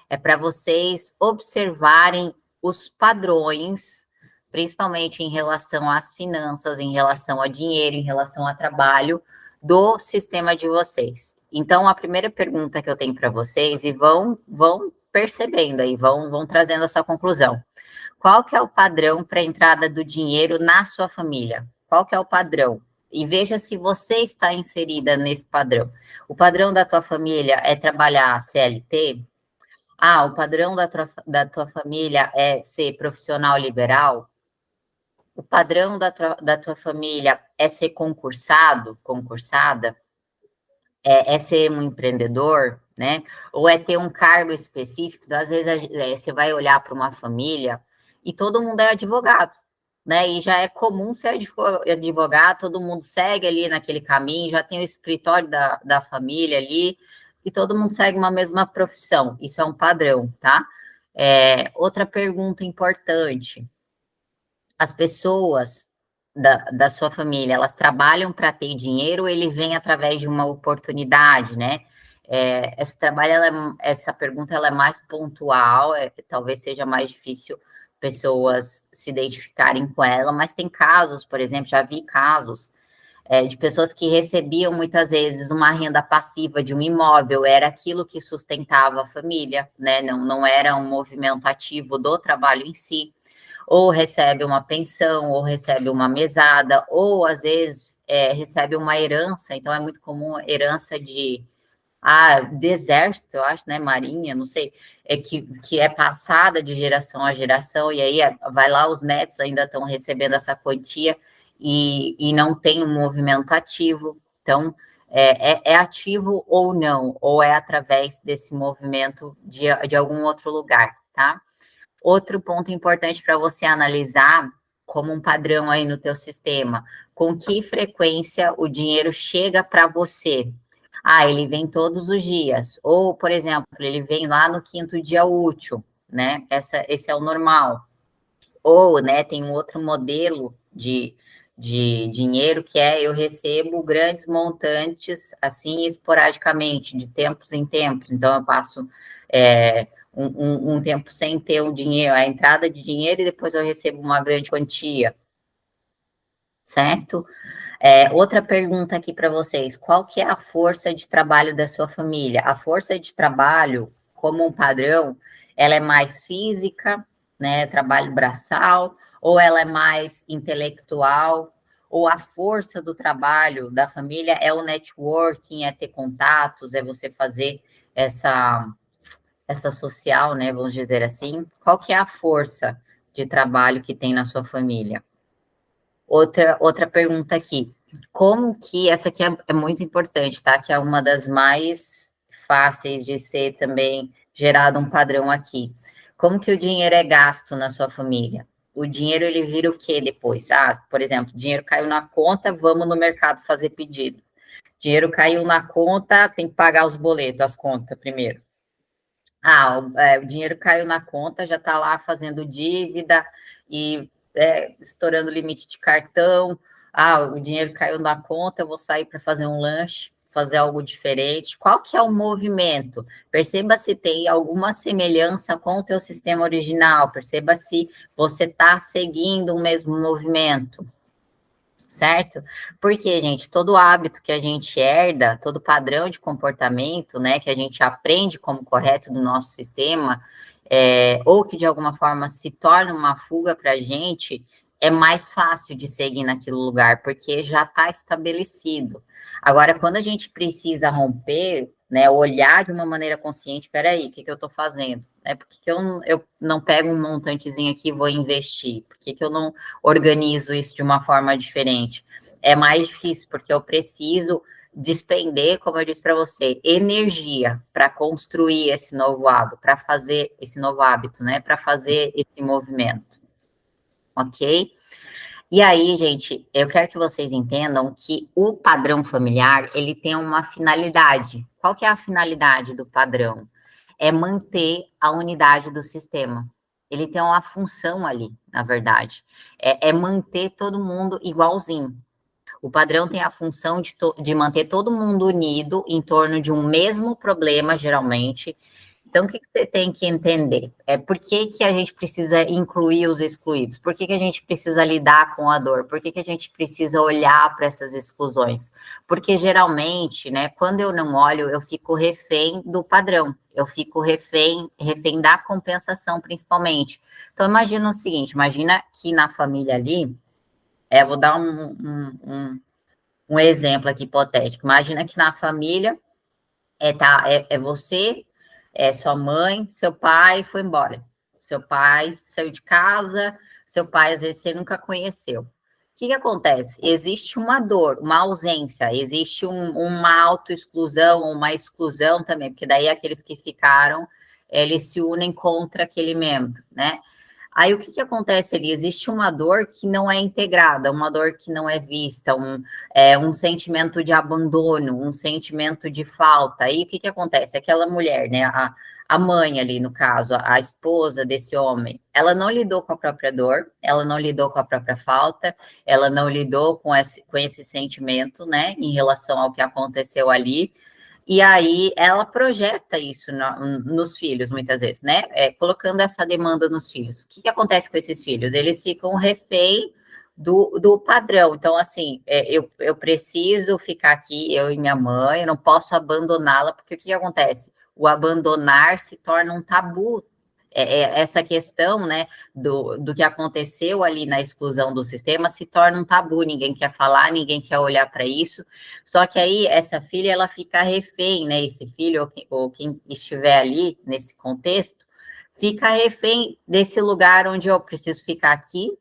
é para vocês observarem os padrões, principalmente em relação às finanças, em relação a dinheiro, em relação a trabalho, do sistema de vocês. Então, a primeira pergunta que eu tenho para vocês, e vão percebendo aí, vão trazendo essa conclusão. Qual que é o padrão para a entrada do dinheiro na sua família? Qual que é o padrão? E veja se você está inserida nesse padrão. O padrão da tua família é trabalhar CLT? O padrão da tua família é ser profissional liberal? O padrão da tua família é ser concursada? É ser um empreendedor, né? Ou é ter um cargo específico? Então, às vezes, você vai olhar para uma família e todo mundo é advogado, né? E já é comum ser advogado, todo mundo segue ali naquele caminho, já tem o escritório da família ali, e todo mundo segue uma mesma profissão. Isso é um padrão, tá? Outra pergunta importante: as pessoas da sua família, elas trabalham para ter dinheiro ou ele vem através de uma oportunidade, né? Essa pergunta ela é mais pontual, talvez seja mais difícil pessoas se identificarem com ela, mas tem casos, por exemplo, já vi casos de pessoas que recebiam muitas vezes uma renda passiva de um imóvel, era aquilo que sustentava a família, né? Não era um movimento ativo do trabalho em si. Ou recebe uma pensão, ou recebe uma mesada, ou às vezes recebe uma herança. Então é muito comum herança de exército, eu acho, né? Marinha, não sei, que é passada de geração a geração, e aí vai lá, os netos ainda estão recebendo essa quantia e não tem um movimento ativo. Então, é ativo ou não, ou é através desse movimento de algum outro lugar, tá? Outro ponto importante para você analisar como um padrão aí no teu sistema: com que frequência o dinheiro chega para você? Ele vem todos os dias, ou, por exemplo, ele vem lá no 5º dia útil, né? Esse é o normal. Ou, né, tem um outro modelo de dinheiro que eu recebo grandes montantes, assim, esporadicamente, de tempos em tempos. Então, eu passo um tempo sem ter o dinheiro, a entrada de dinheiro, e depois eu recebo uma grande quantia, certo? Outra pergunta aqui para vocês: qual que é a força de trabalho da sua família? A força de trabalho, como um padrão, ela é mais física, né, trabalho braçal, ou ela é mais intelectual? Ou a força do trabalho da família é o networking, é ter contatos, é você fazer essa social, né, vamos dizer assim? Qual que é a força de trabalho que tem na sua família? Outra pergunta aqui: como que, essa aqui é muito importante, tá? Que é uma das mais fáceis de ser também gerado um padrão aqui. Como que o dinheiro é gasto na sua família? O dinheiro, ele vira o quê depois? Por exemplo, dinheiro caiu na conta, vamos no mercado fazer pedido. Dinheiro caiu na conta, tem que pagar os boletos, as contas primeiro. O dinheiro caiu na conta, já está lá fazendo dívida e estourando limite de cartão. O dinheiro caiu na conta, eu vou sair para fazer um lanche. fazer algo diferente. Qual que é o movimento? Perceba se tem alguma semelhança com o teu sistema original, perceba se você está seguindo o mesmo movimento, certo? Porque, gente, todo hábito que a gente herda, todo padrão de comportamento, né, que a gente aprende como correto do nosso sistema, ou que de alguma forma se torna uma fuga para a gente, é mais fácil de seguir naquele lugar, porque já está estabelecido. Agora, quando a gente precisa romper, né, olhar de uma maneira consciente, peraí, o que eu estou fazendo? Por que eu não pego um montantezinho aqui e vou investir? Por que eu não organizo isso de uma forma diferente? É mais difícil, porque eu preciso despender, como eu disse para você, energia para construir esse novo hábito, para fazer esse novo hábito, né? Para fazer esse movimento. Ok? E aí, gente, eu quero que vocês entendam que o padrão familiar, ele tem uma finalidade. Qual que é a finalidade do padrão? É manter a unidade do sistema. Ele tem uma função ali, na verdade. É manter todo mundo igualzinho. O padrão tem a função de manter todo mundo unido em torno de um mesmo problema, geralmente. Então, o que você tem que entender? Por que a gente precisa incluir os excluídos? Por que a gente precisa lidar com a dor? Por que a gente precisa olhar para essas exclusões? Porque, geralmente, né, quando eu não olho, eu fico refém do padrão. Eu fico refém da compensação, principalmente. Então, imagina o seguinte, imagina que na família ali, vou dar um exemplo aqui hipotético. Imagina que na família você, sua mãe, seu pai foi embora. Seu pai saiu de casa, seu pai, às vezes, você nunca conheceu. O que acontece? Existe uma dor, uma ausência, existe uma autoexclusão, uma exclusão também, porque daí aqueles que ficaram, eles se unem contra aquele membro, né? Aí, o que acontece ali? Existe uma dor que não é integrada, uma dor que não é vista, um sentimento de abandono, um sentimento de falta. Aí, o que acontece? Aquela mulher, né, a mãe ali, no caso, a esposa desse homem, ela não lidou com a própria dor, ela não lidou com a própria falta, ela não lidou com esse sentimento, né, em relação ao que aconteceu ali. E aí ela projeta isso nos filhos, muitas vezes, né? Colocando essa demanda nos filhos. O que acontece com esses filhos? Eles ficam refém do padrão. Então, assim, eu preciso ficar aqui, eu e minha mãe, eu não posso abandoná-la, porque o que acontece? O abandonar se torna um tabu. Essa questão, né, do que aconteceu ali na exclusão do sistema se torna um tabu, ninguém quer falar, ninguém quer olhar para isso, só que aí essa filha, ela fica refém, né, esse filho ou quem estiver ali nesse contexto, fica refém desse lugar onde eu preciso ficar aqui,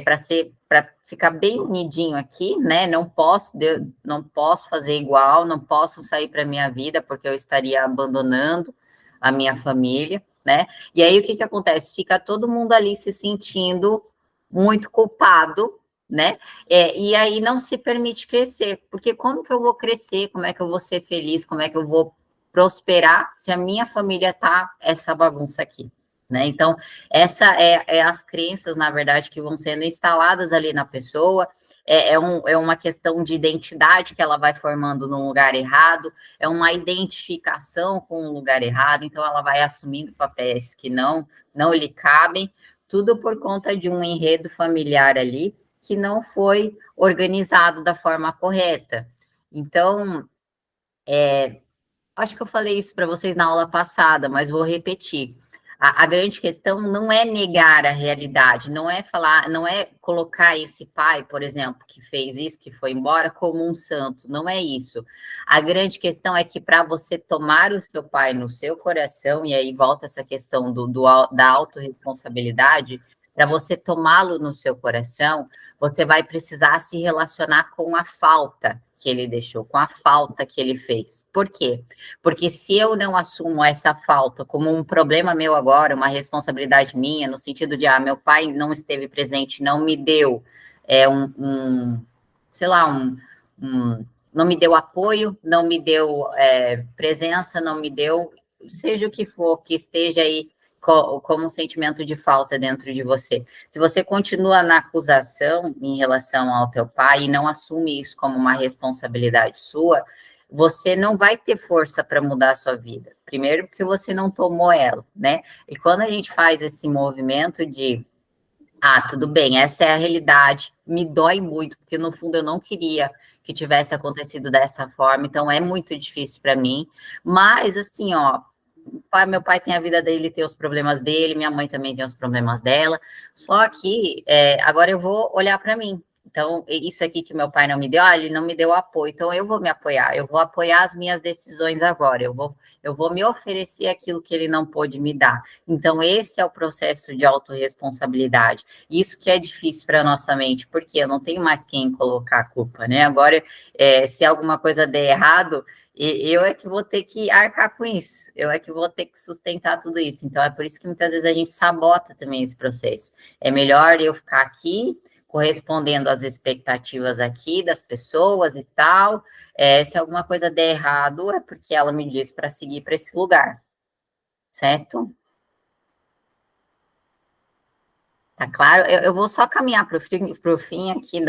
para ficar bem unidinho aqui, né, não posso fazer igual, não posso sair para minha vida, porque eu estaria abandonando a minha família, né? E aí o que acontece? Fica todo mundo ali se sentindo muito culpado, né? E aí não se permite crescer, porque como que eu vou crescer? Como é que eu vou ser feliz? Como é que eu vou prosperar se a minha família tá essa bagunça aqui? Né? Então, essa é as crenças, na verdade, que vão sendo instaladas ali na pessoa, é uma questão de identidade que ela vai formando num lugar errado, é uma identificação com um lugar errado, então ela vai assumindo papéis que não lhe cabem, tudo por conta de um enredo familiar ali que não foi organizado da forma correta. Então, acho que eu falei isso para vocês na aula passada, mas vou repetir. A grande questão não é negar a realidade, não é colocar esse pai, por exemplo, que fez isso, que foi embora, como um santo, não é isso. A grande questão é que para você tomar o seu pai no seu coração, e aí volta essa questão da autorresponsabilidade, para você tomá-lo no seu coração, você vai precisar se relacionar com a falta que ele deixou, com a falta que ele fez. Por quê? Porque se eu não assumo essa falta como um problema meu agora, uma responsabilidade minha, no sentido de, meu pai não esteve presente, não me deu não me deu apoio, não me deu presença, não me deu, seja o que for, que esteja aí como um sentimento de falta dentro de você. Se você continua na acusação em relação ao teu pai e não assume isso como uma responsabilidade sua, você não vai ter força para mudar a sua vida. Primeiro, porque você não tomou ela, né? E quando a gente faz esse movimento de, tudo bem, essa é a realidade, me dói muito, porque no fundo eu não queria que tivesse acontecido dessa forma, então é muito difícil para mim, mas assim, ó, meu pai tem a vida dele, tem os problemas dele, minha mãe também tem os problemas dela, só que agora eu vou olhar para mim. Então, isso aqui que meu pai não me deu, ele não me deu apoio, então eu vou me apoiar, eu vou apoiar as minhas decisões agora, eu vou me oferecer aquilo que ele não pôde me dar. Então, esse é o processo de autorresponsabilidade. Isso que é difícil para a nossa mente, porque eu não tenho mais quem colocar a culpa, né? Agora, se alguma coisa der errado, eu é que vou ter que arcar com isso, eu é que vou ter que sustentar tudo isso. Então, é por isso que muitas vezes a gente sabota também esse processo. É melhor eu ficar aqui, correspondendo às expectativas aqui das pessoas e tal. Se alguma coisa der errado, é porque ela me disse para seguir para esse lugar, certo? Tá claro? Eu vou só caminhar para o fim aqui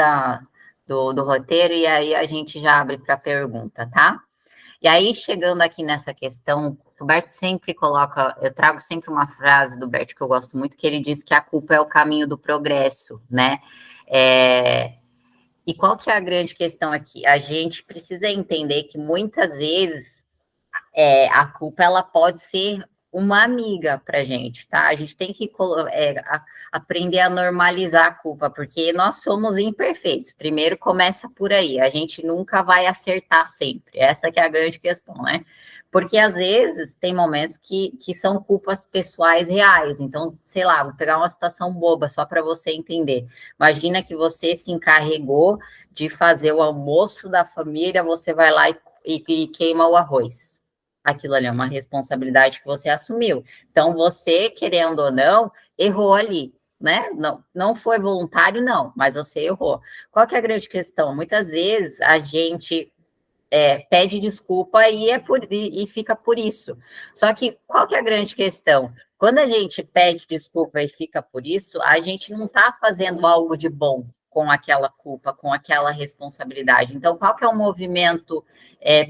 do roteiro e aí a gente já abre para pergunta, tá? E aí, chegando aqui nessa questão, o Bert sempre coloca, eu trago sempre uma frase do Bert que eu gosto muito, que ele diz que a culpa é o caminho do progresso, né? E qual que é a grande questão aqui? A gente precisa entender que muitas vezes a culpa ela pode ser uma amiga para gente, tá? A gente tem que aprender a normalizar a culpa, porque nós somos imperfeitos. Primeiro começa por aí, a gente nunca vai acertar sempre. Essa que é a grande questão, né? Porque às vezes tem momentos que são culpas pessoais reais. Então, sei lá, vou pegar uma situação boba só para você entender. Imagina que você se encarregou de fazer o almoço da família, você vai lá e queima o arroz. Aquilo ali é uma responsabilidade que você assumiu. Então, você, querendo ou não, errou ali, né? Não foi voluntário, não, mas você errou. Qual que é a grande questão? Muitas vezes a gente pede desculpa e fica por isso. Só que qual que é a grande questão? Quando a gente pede desculpa e fica por isso, a gente não está fazendo algo de bom com aquela culpa, com aquela responsabilidade. Então, qual que é o movimento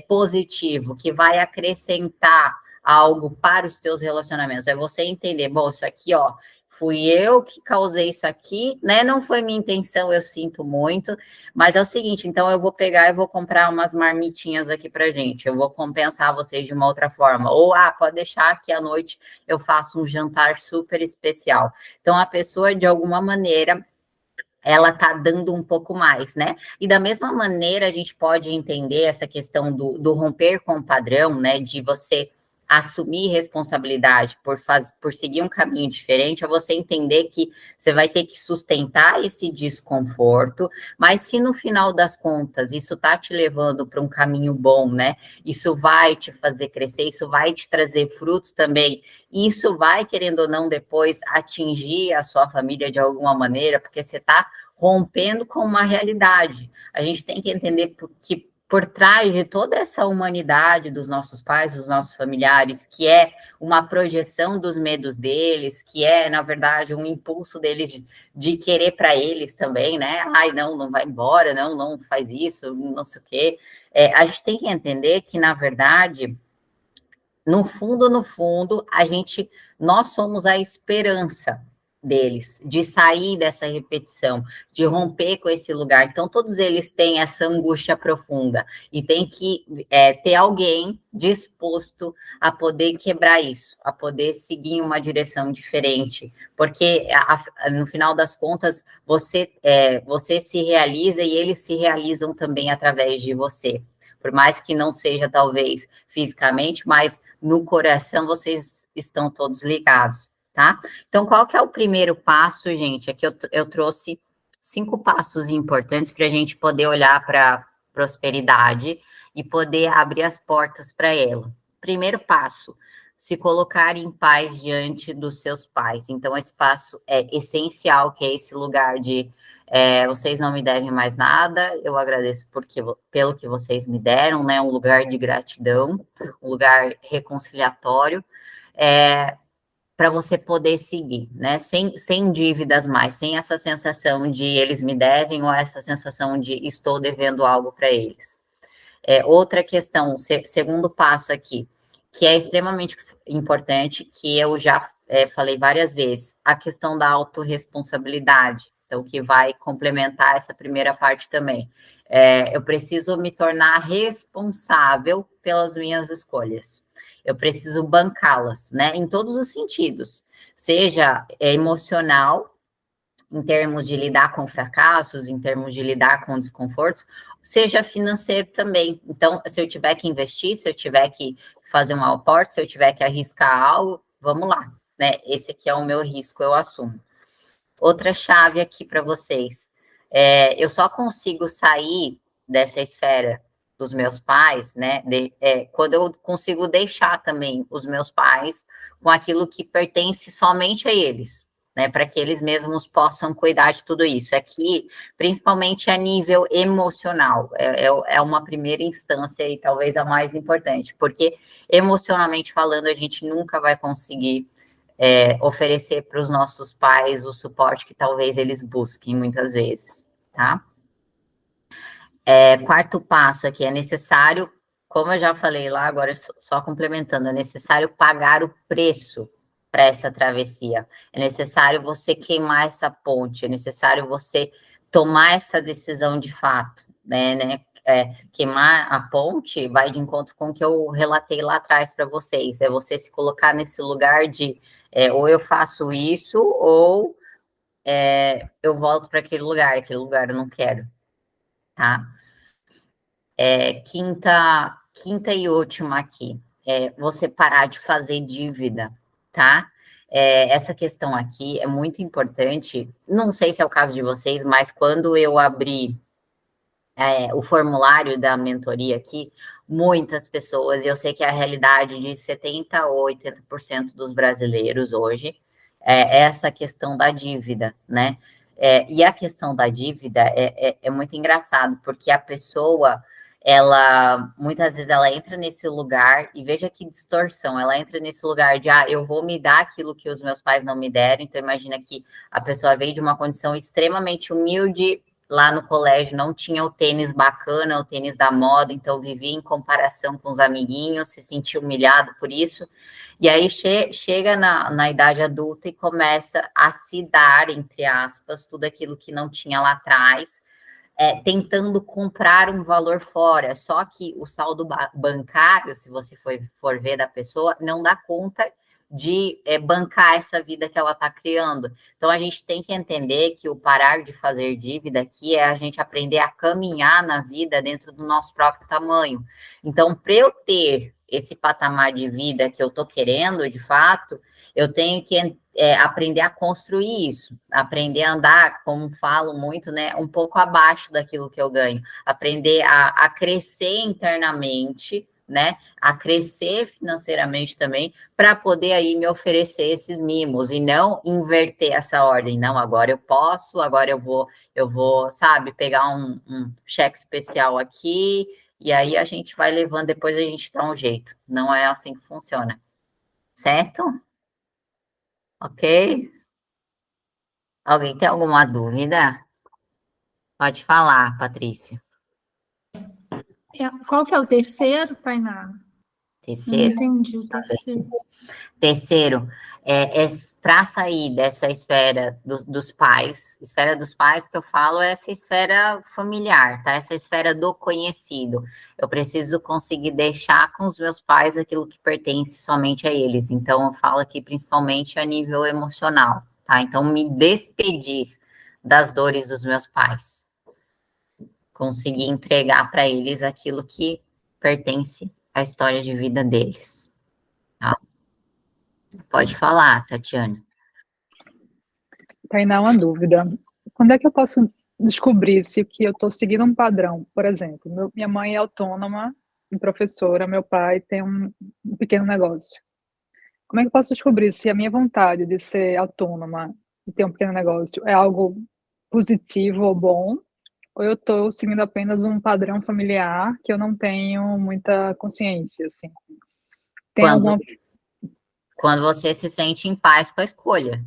positivo que vai acrescentar algo para os teus relacionamentos? É você entender, bom, isso aqui, ó, fui eu que causei isso aqui, né? Não foi minha intenção, eu sinto muito, mas é o seguinte, então eu vou pegar e vou comprar umas marmitinhas aqui pra gente, eu vou compensar vocês de uma outra forma, ou, pode deixar que à noite eu faço um jantar super especial. Então, a pessoa, de alguma maneira, ela tá dando um pouco mais, né? E da mesma maneira, a gente pode entender essa questão do romper com o padrão, né? De você assumir responsabilidade por seguir um caminho diferente, é você entender que você vai ter que sustentar esse desconforto, mas se no final das contas isso tá te levando para um caminho bom, né? Isso vai te fazer crescer, isso vai te trazer frutos também, e isso vai, querendo ou não, depois atingir a sua família de alguma maneira, porque você tá rompendo com uma realidade. A gente tem que entender que por trás de toda essa humanidade dos nossos pais, dos nossos familiares, que é uma projeção dos medos deles, que é, na verdade, um impulso deles de querer para eles também, né? Ai, não vai embora, não faz isso, não sei o quê. A gente tem que entender que, na verdade, no fundo, nós somos a esperança deles, de sair dessa repetição, de romper com esse lugar. Então, todos eles têm essa angústia profunda e tem que ter alguém disposto a poder quebrar isso, a poder seguir em uma direção diferente, porque no final das contas, você se realiza e eles se realizam também através de você. Por mais que não seja, talvez, fisicamente, mas no coração vocês estão todos ligados, tá? Então, qual que é o primeiro passo, gente? Aqui eu trouxe 5 passos importantes para a gente poder olhar para a prosperidade e poder abrir as portas para ela. Primeiro passo, se colocar em paz diante dos seus pais. Então, esse passo é essencial, que é esse lugar de vocês não me devem mais nada, eu agradeço pelo que vocês me deram, né? Um lugar de gratidão, um lugar reconciliatório, para você poder seguir, né? Sem dívidas mais, sem essa sensação de eles me devem ou essa sensação de estou devendo algo para eles. Outra questão, segundo passo aqui, que é extremamente importante, que eu já falei várias vezes, a questão da autorresponsabilidade, então, que vai complementar essa primeira parte também. Eu preciso me tornar responsável pelas minhas escolhas. Eu preciso bancá-las, né? Em todos os sentidos. Seja emocional, em termos de lidar com fracassos, em termos de lidar com desconfortos, seja financeiro também. Então, se eu tiver que investir, se eu tiver que fazer um aporte, se eu tiver que arriscar algo, vamos lá, né? Esse aqui é o meu risco, eu assumo. Outra chave aqui para vocês. Eu só consigo sair dessa esfera dos meus pais, né? Quando eu consigo deixar também os meus pais com aquilo que pertence somente a eles, né? Para que eles mesmos possam cuidar de tudo isso. Aqui, principalmente a nível emocional, é uma primeira instância e talvez a mais importante, porque emocionalmente falando, a gente nunca vai conseguir oferecer para os nossos pais o suporte que talvez eles busquem muitas vezes, tá? Quarto passo aqui, é necessário, como eu já falei lá, agora só complementando, é necessário pagar o preço para essa travessia, é necessário você queimar essa ponte, é necessário você tomar essa decisão de fato, né? Queimar a ponte vai de encontro com o que eu relatei lá atrás para vocês, é você se colocar nesse lugar de ou eu faço isso, ou eu volto para aquele lugar eu não quero, tá? Quinta e última aqui, você parar de fazer dívida, tá? Essa questão aqui é muito importante, não sei se é o caso de vocês, mas quando eu abri o formulário da mentoria aqui, muitas pessoas, e eu sei que é a realidade de 70% a 80% dos brasileiros hoje, essa questão da dívida, né? E a questão da dívida é muito engraçado, porque a pessoa, muitas vezes ela entra nesse lugar, e veja que distorção, ela entra nesse lugar de, eu vou me dar aquilo que os meus pais não me deram, então imagina que a pessoa veio de uma condição extremamente humilde, lá no colégio não tinha o tênis bacana, o tênis da moda, então vivia em comparação com os amiguinhos, se sentia humilhado por isso, e aí chega na idade adulta e começa a se dar, entre aspas, tudo aquilo que não tinha lá atrás, tentando comprar um valor fora, só que o saldo bancário, se você for ver da pessoa, não dá conta de bancar essa vida que ela está criando. Então, a gente tem que entender que o parar de fazer dívida aqui é a gente aprender a caminhar na vida dentro do nosso próprio tamanho. Então, para eu ter esse patamar de vida que eu estou querendo, de fato, eu tenho que aprender a construir isso, aprender a andar, como falo muito, né, um pouco abaixo daquilo que eu ganho, aprender a crescer internamente, né, a crescer financeiramente também, para poder aí me oferecer esses mimos, e não inverter essa ordem, não, agora eu posso, agora eu vou, sabe, pegar um cheque especial aqui, e aí a gente vai levando, depois a gente dá um jeito, não é assim que funciona, certo? Ok? Alguém tem alguma dúvida? Pode falar, Patrícia. Qual que é o terceiro, Tainá? Não Terceiro? entendi o terceiro. Terceiro, para sair dessa esfera dos pais, esfera dos pais que eu falo é essa esfera familiar, tá? Essa esfera do conhecido. Eu preciso conseguir deixar com os meus pais aquilo que pertence somente a eles. Então, eu falo aqui principalmente a nível emocional, tá? Então, me despedir das dores dos meus pais. Conseguir entregar para eles aquilo que pertence à história de vida deles. Tá? Pode falar, Tatiana. Tainá, uma dúvida. Quando é que eu posso descobrir se que eu estou seguindo um padrão? Por exemplo, minha mãe é autônoma e professora, meu pai tem um pequeno negócio. Como é que eu posso descobrir se a minha vontade de ser autônoma e ter um pequeno negócio é algo positivo ou bom, ou eu estou seguindo apenas um padrão familiar que eu não tenho muita consciência, assim? Tem alguma... Quando você se sente em paz com a escolha,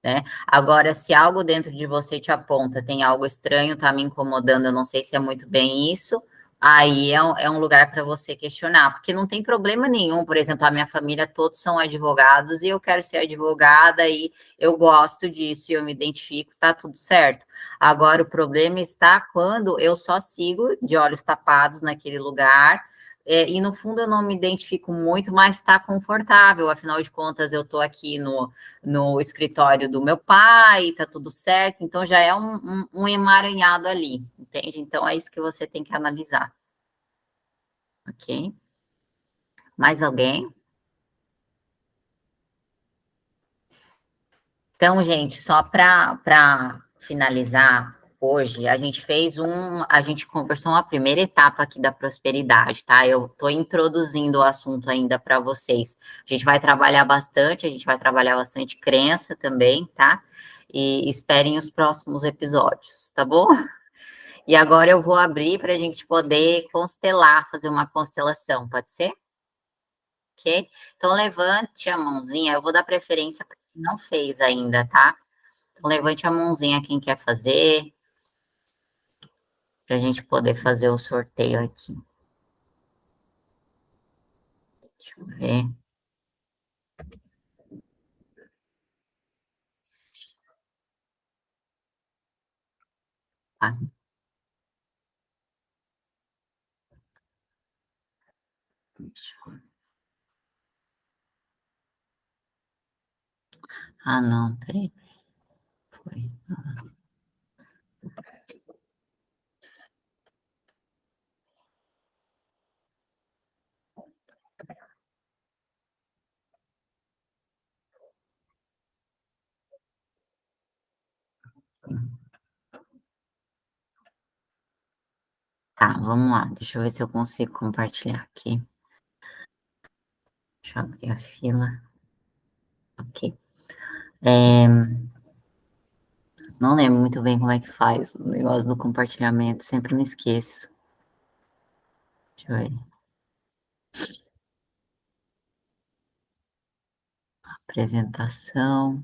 né? Agora, se algo dentro de você te aponta, tem algo estranho, tá me incomodando, eu não sei se é muito bem isso, aí é um lugar para você questionar, porque não tem problema nenhum, por exemplo, a minha família todos são advogados e eu quero ser advogada e eu gosto disso e eu me identifico, tá tudo certo. Agora, o problema está quando eu só sigo de olhos tapados naquele lugar, e no fundo eu não me identifico muito, mas está confortável, afinal de contas eu estou aqui no escritório do meu pai, tá tudo certo, então já é um emaranhado ali, entende? Então é isso que você tem que analisar, ok? Mais alguém? Então, gente, só para finalizar, hoje a gente conversou uma primeira etapa aqui da prosperidade, tá? Eu estou introduzindo o assunto ainda para vocês. A gente vai trabalhar bastante crença também, tá? E esperem os próximos episódios, tá bom? E agora eu vou abrir para a gente poder constelar, fazer uma constelação, pode ser? Ok? Então, levante a mãozinha, eu vou dar preferência para quem não fez ainda, tá? Então, levante a mãozinha quem quer fazer, para a gente poder fazer o sorteio aqui. Deixa eu ver. Tá. Deixa eu... Ah, não, peraí. Foi. Tá, vamos lá. Deixa eu ver se eu consigo compartilhar aqui. Deixa eu abrir a fila. Ok. Não lembro muito bem como é que faz o negócio do compartilhamento, sempre me esqueço. Deixa eu ver. Apresentação.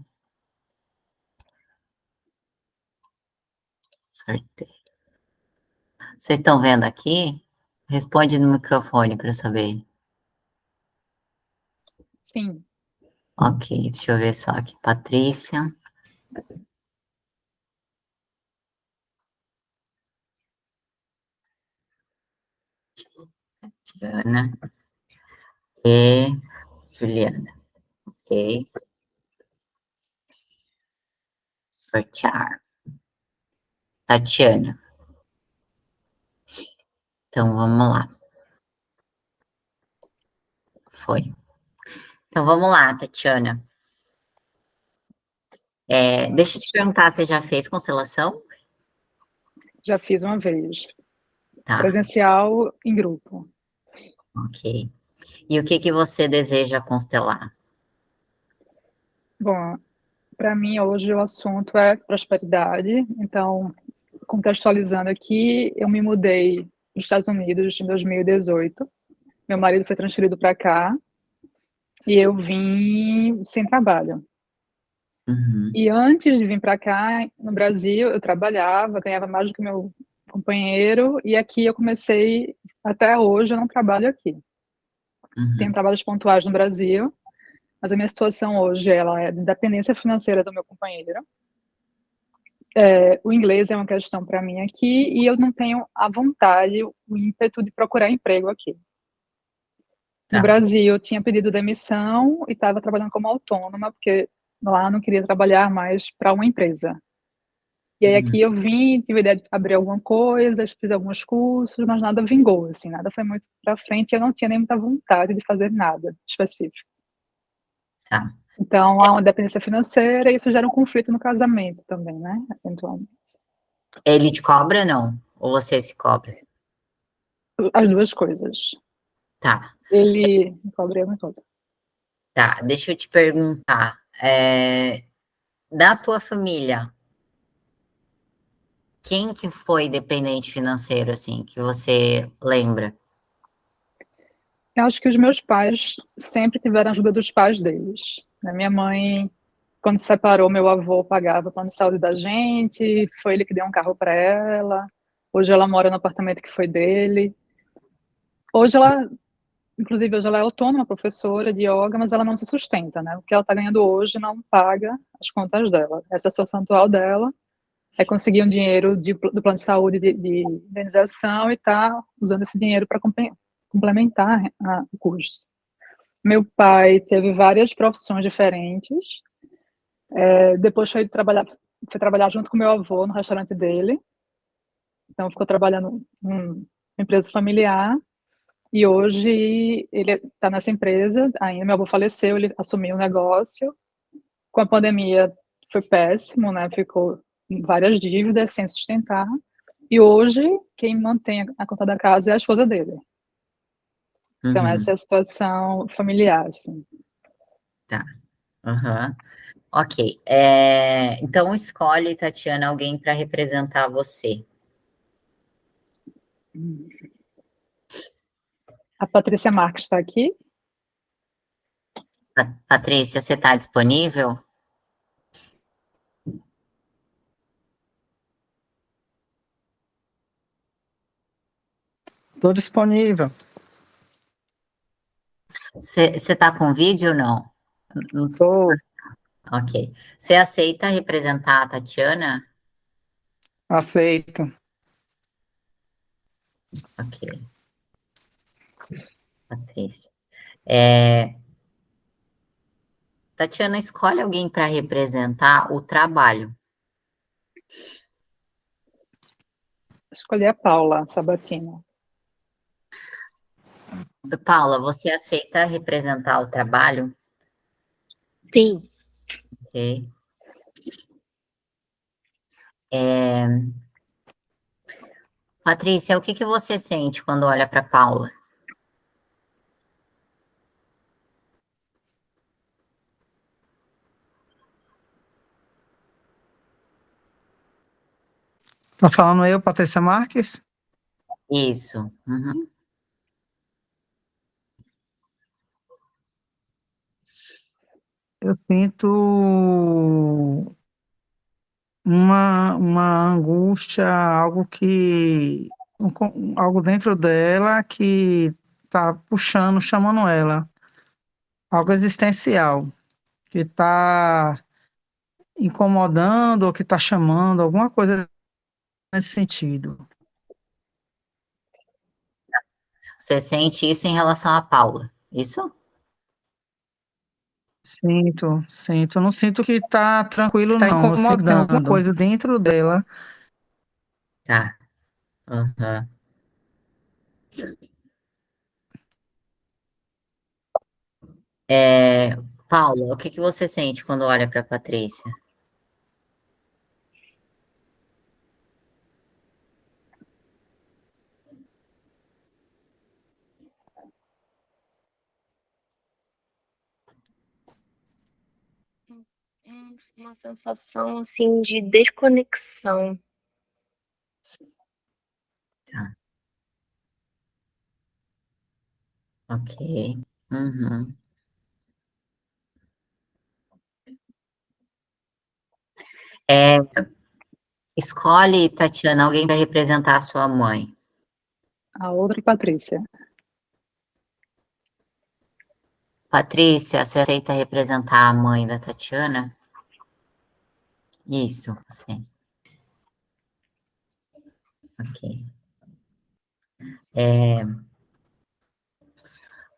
Sorteio. Vocês estão vendo aqui? Responde no microfone para eu saber. Sim. Ok, deixa eu ver só aqui. Patrícia. Ana e Juliana. Ok. Sortear. Tatiana. Então, vamos lá. Foi. Então, vamos lá, Tatiana. Deixa eu te perguntar, você já fez constelação? Já fiz uma vez. Tá, Presencial em grupo. ok. E o que que você deseja constelar? Bom, para mim hoje o assunto é prosperidade. Então, contextualizando aqui, eu me mudei dos Estados Unidos em 2018. Meu marido foi transferido para cá e eu vim sem trabalho. Uhum, E antes de vir para cá, no Brasil, eu trabalhava, ganhava mais do que meu companheiro, e aqui eu comecei, até hoje eu não trabalho aqui. Tenho uhum, trabalhos pontuais no Brasil, mas a minha situação hoje ela é de dependência financeira do meu companheiro. O inglês é uma questão para mim aqui e eu não tenho a vontade, o ímpeto de procurar emprego aqui. No tá. Brasil, eu tinha pedido demissão e estava trabalhando como autônoma, porque lá eu não queria trabalhar mais para uma empresa. E aí Uhum, aqui eu vim, tive a ideia de abrir alguma coisa, fiz alguns cursos, mas nada vingou, assim, nada foi muito para frente, e eu não tinha nem muita vontade de fazer nada específico. tá. Então, há uma dependência financeira e isso gera um conflito no casamento também, né? Eventualmente. Ele te cobra, não? Ou você se cobra? As duas coisas. Tá, Ele me cobra e eu me cobro. tá. Deixa eu te perguntar. Da tua família, quem que foi dependente financeiro, assim, que você lembra? Eu acho que os meus pais sempre tiveram ajuda dos pais deles. Né? Minha mãe, quando se separou, meu avô pagava o plano de saúde da gente, foi ele que deu um carro para ela. Hoje ela mora no apartamento que foi dele. Hoje ela, inclusive, hoje ela é autônoma, professora de yoga, mas ela não se sustenta, né? O que ela está ganhando hoje não paga as contas dela. Essa é a situação atual dela, é conseguir um dinheiro do plano de saúde de indenização e tá usando esse dinheiro para complementar o custo. Meu pai teve várias profissões diferentes, depois foi trabalhar junto com meu avô no restaurante dele, então ficou trabalhando em uma empresa familiar, e hoje ele está nessa empresa, ainda meu avô faleceu, ele assumiu o negócio, com a pandemia foi péssimo, né, ficou em várias dívidas, sem sustentar, e hoje quem mantém a conta da casa é a esposa dele. Então Uhum, essa é a situação familiar, assim. tá. Aham. Ok. Então, escolhe, Tatiana, alguém para representar você. A Patrícia Marques está aqui? Patrícia, você está disponível? Estou disponível. Você está com vídeo ou não? Não- Estou. Ok. Você aceita representar a Tatiana? Aceito. Ok. Patrícia. É, Tatiana, escolhe alguém para representar o trabalho. Escolhi a Paula Sabatino. Paula, você aceita representar o trabalho? Sim. Ok. É, Patrícia, o que que você sente quando olha para Paula? Tá falando eu, Patrícia Marques? Isso. Uhum. Eu sinto uma angústia, algo dentro dela que tá puxando, chamando ela. Algo existencial, que está incomodando ou que está chamando, alguma coisa nesse sentido. Você sente isso em relação a Paula? Isso? Sinto. Eu não sinto que está tranquilo, Está não. Eu sinto que tem alguma incomodando. coisa dentro dela. Tá. Aham. É, Paula, o que que você sente quando olha para Patrícia? Uma sensação assim de desconexão. Tá. Ok. Uhum. É, escolhe, Tatiana, alguém para representar a sua mãe. A outra Patrícia. Patrícia, você aceita representar a mãe da Tatiana? Isso, sim. Ok. É,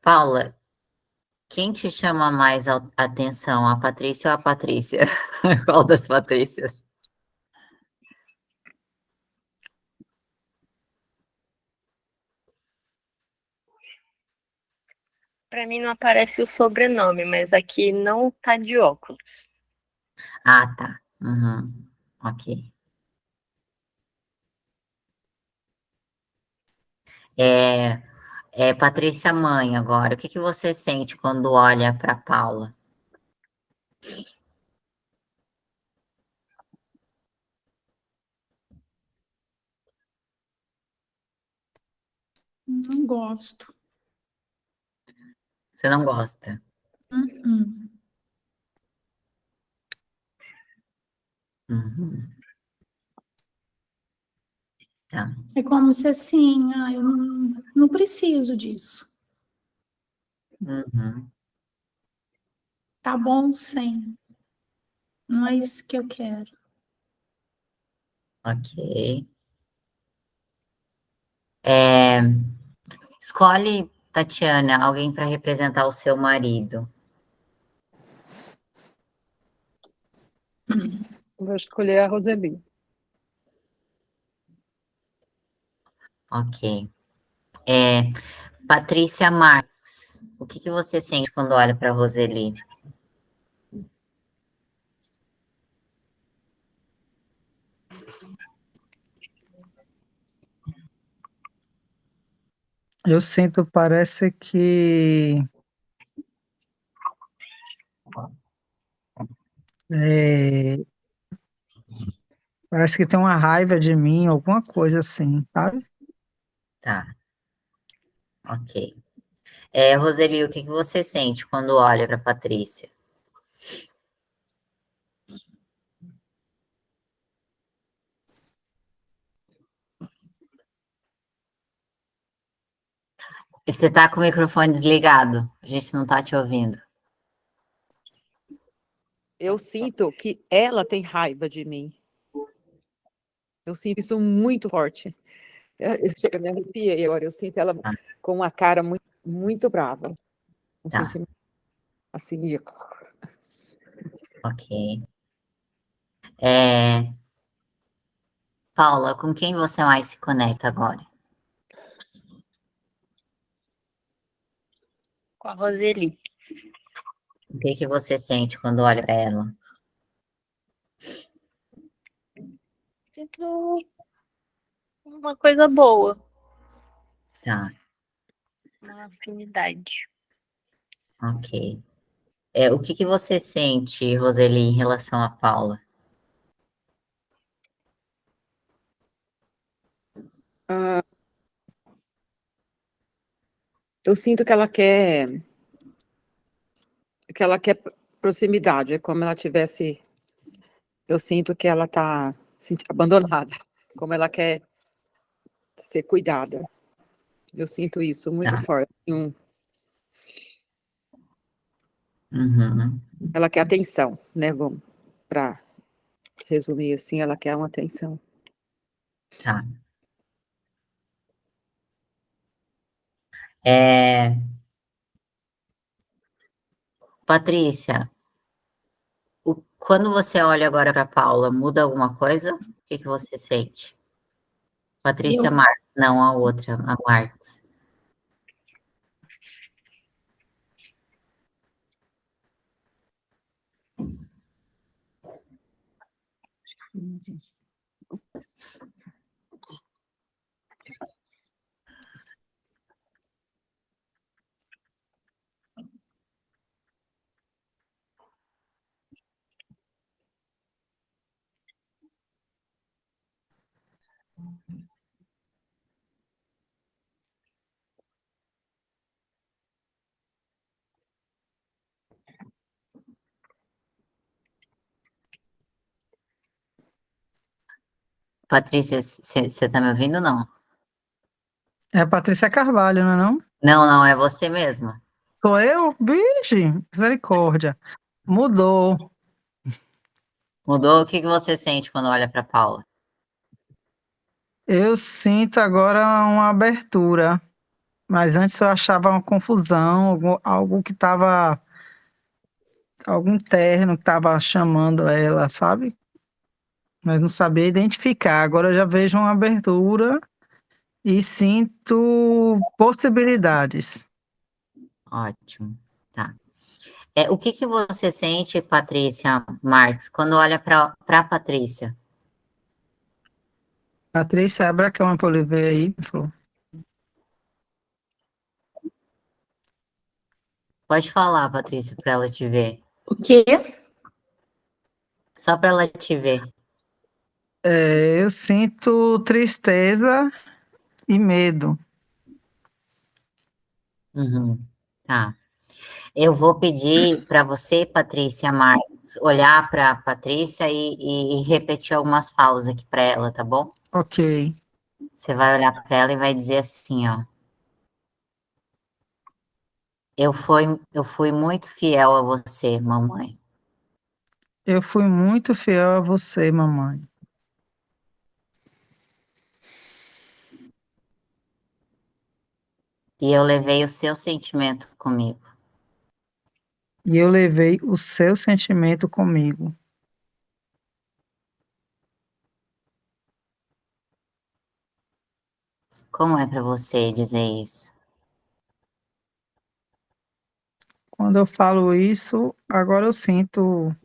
Paula, quem te chama mais a atenção, a Patrícia ou a Patrícia? Qual das Patrícias? Para mim não aparece o sobrenome, mas aqui não tá de óculos. Ah, tá. Uhum. Ok. Patrícia mãe agora. O que que você sente quando olha para Paula? Não gosto. Você não gosta? Uhum. Uhum. Tá. É como se assim, eu não preciso disso. Uhum. Tá bom sem. Não é isso que eu quero. Ok. É, escolhe, Tatiana, alguém para representar o seu marido. Vou escolher a Roseli. Ok. Patrícia Marques, o que você sente quando olha para Roseli? Eu sinto, parece que é, parece que tem uma raiva de mim, alguma coisa assim, sabe? Tá, ok. Roseli, o que você sente quando olha para Patrícia? E você tá com o microfone desligado, a gente não tá te ouvindo. Eu sinto que ela tem raiva de mim. Eu sinto isso muito forte. Chega, me arrepiei agora. Eu sinto ela Tá, com uma cara muito, muito brava. Um tá, sentimento assim de... ok. É, Paula, com quem você mais se conecta agora? Com a Roseli. O que você sente quando olha para ela? Sinto uma coisa boa, Tá, uma afinidade. ok. O que você sente, Roseli, em relação a Paula? Ah, eu sinto que ela quer proximidade, é como ela tivesse... Eu sinto que ela está abandonada, como ela quer ser cuidada. Eu sinto isso muito Tá. forte. Uhum, Ela quer atenção, né? Vamos, para resumir assim, ela quer uma atenção. tá. É, Patrícia, quando você olha agora para Paula, muda alguma coisa? O que você sente? Patrícia Eu, Marques, não a outra, a Marques. Patrícia, você está me ouvindo ou não? É a Patrícia Carvalho, não é não? Não, não, é você mesma. Sou eu? Vixe, misericórdia. Mudou. Mudou? O que você sente quando olha para Paula? Eu sinto agora uma abertura, mas antes eu achava uma confusão, algo que estava, algo interno que estava chamando ela, sabe? Mas não sabia identificar. Agora eu já vejo uma abertura e sinto possibilidades. Ótimo, tá. O que você sente, Patrícia Marques, quando olha para Patrícia? Patrícia, abre a câmera para eu ver aí, por favor. Pode falar, Patrícia, para ela te ver. o quê? Só para ela te ver. Eu sinto tristeza e medo. Uhum, tá. Eu vou pedir para você, Patrícia Marques, olhar para a Patrícia e repetir algumas falas aqui para ela, tá bom? Ok. Você vai olhar para ela e vai dizer assim, ó. Eu fui muito fiel a você, mamãe. Eu fui muito fiel a você, mamãe. E eu levei o seu sentimento comigo. E eu levei o seu sentimento comigo. Como é para você dizer isso? Quando eu falo isso, agora eu sinto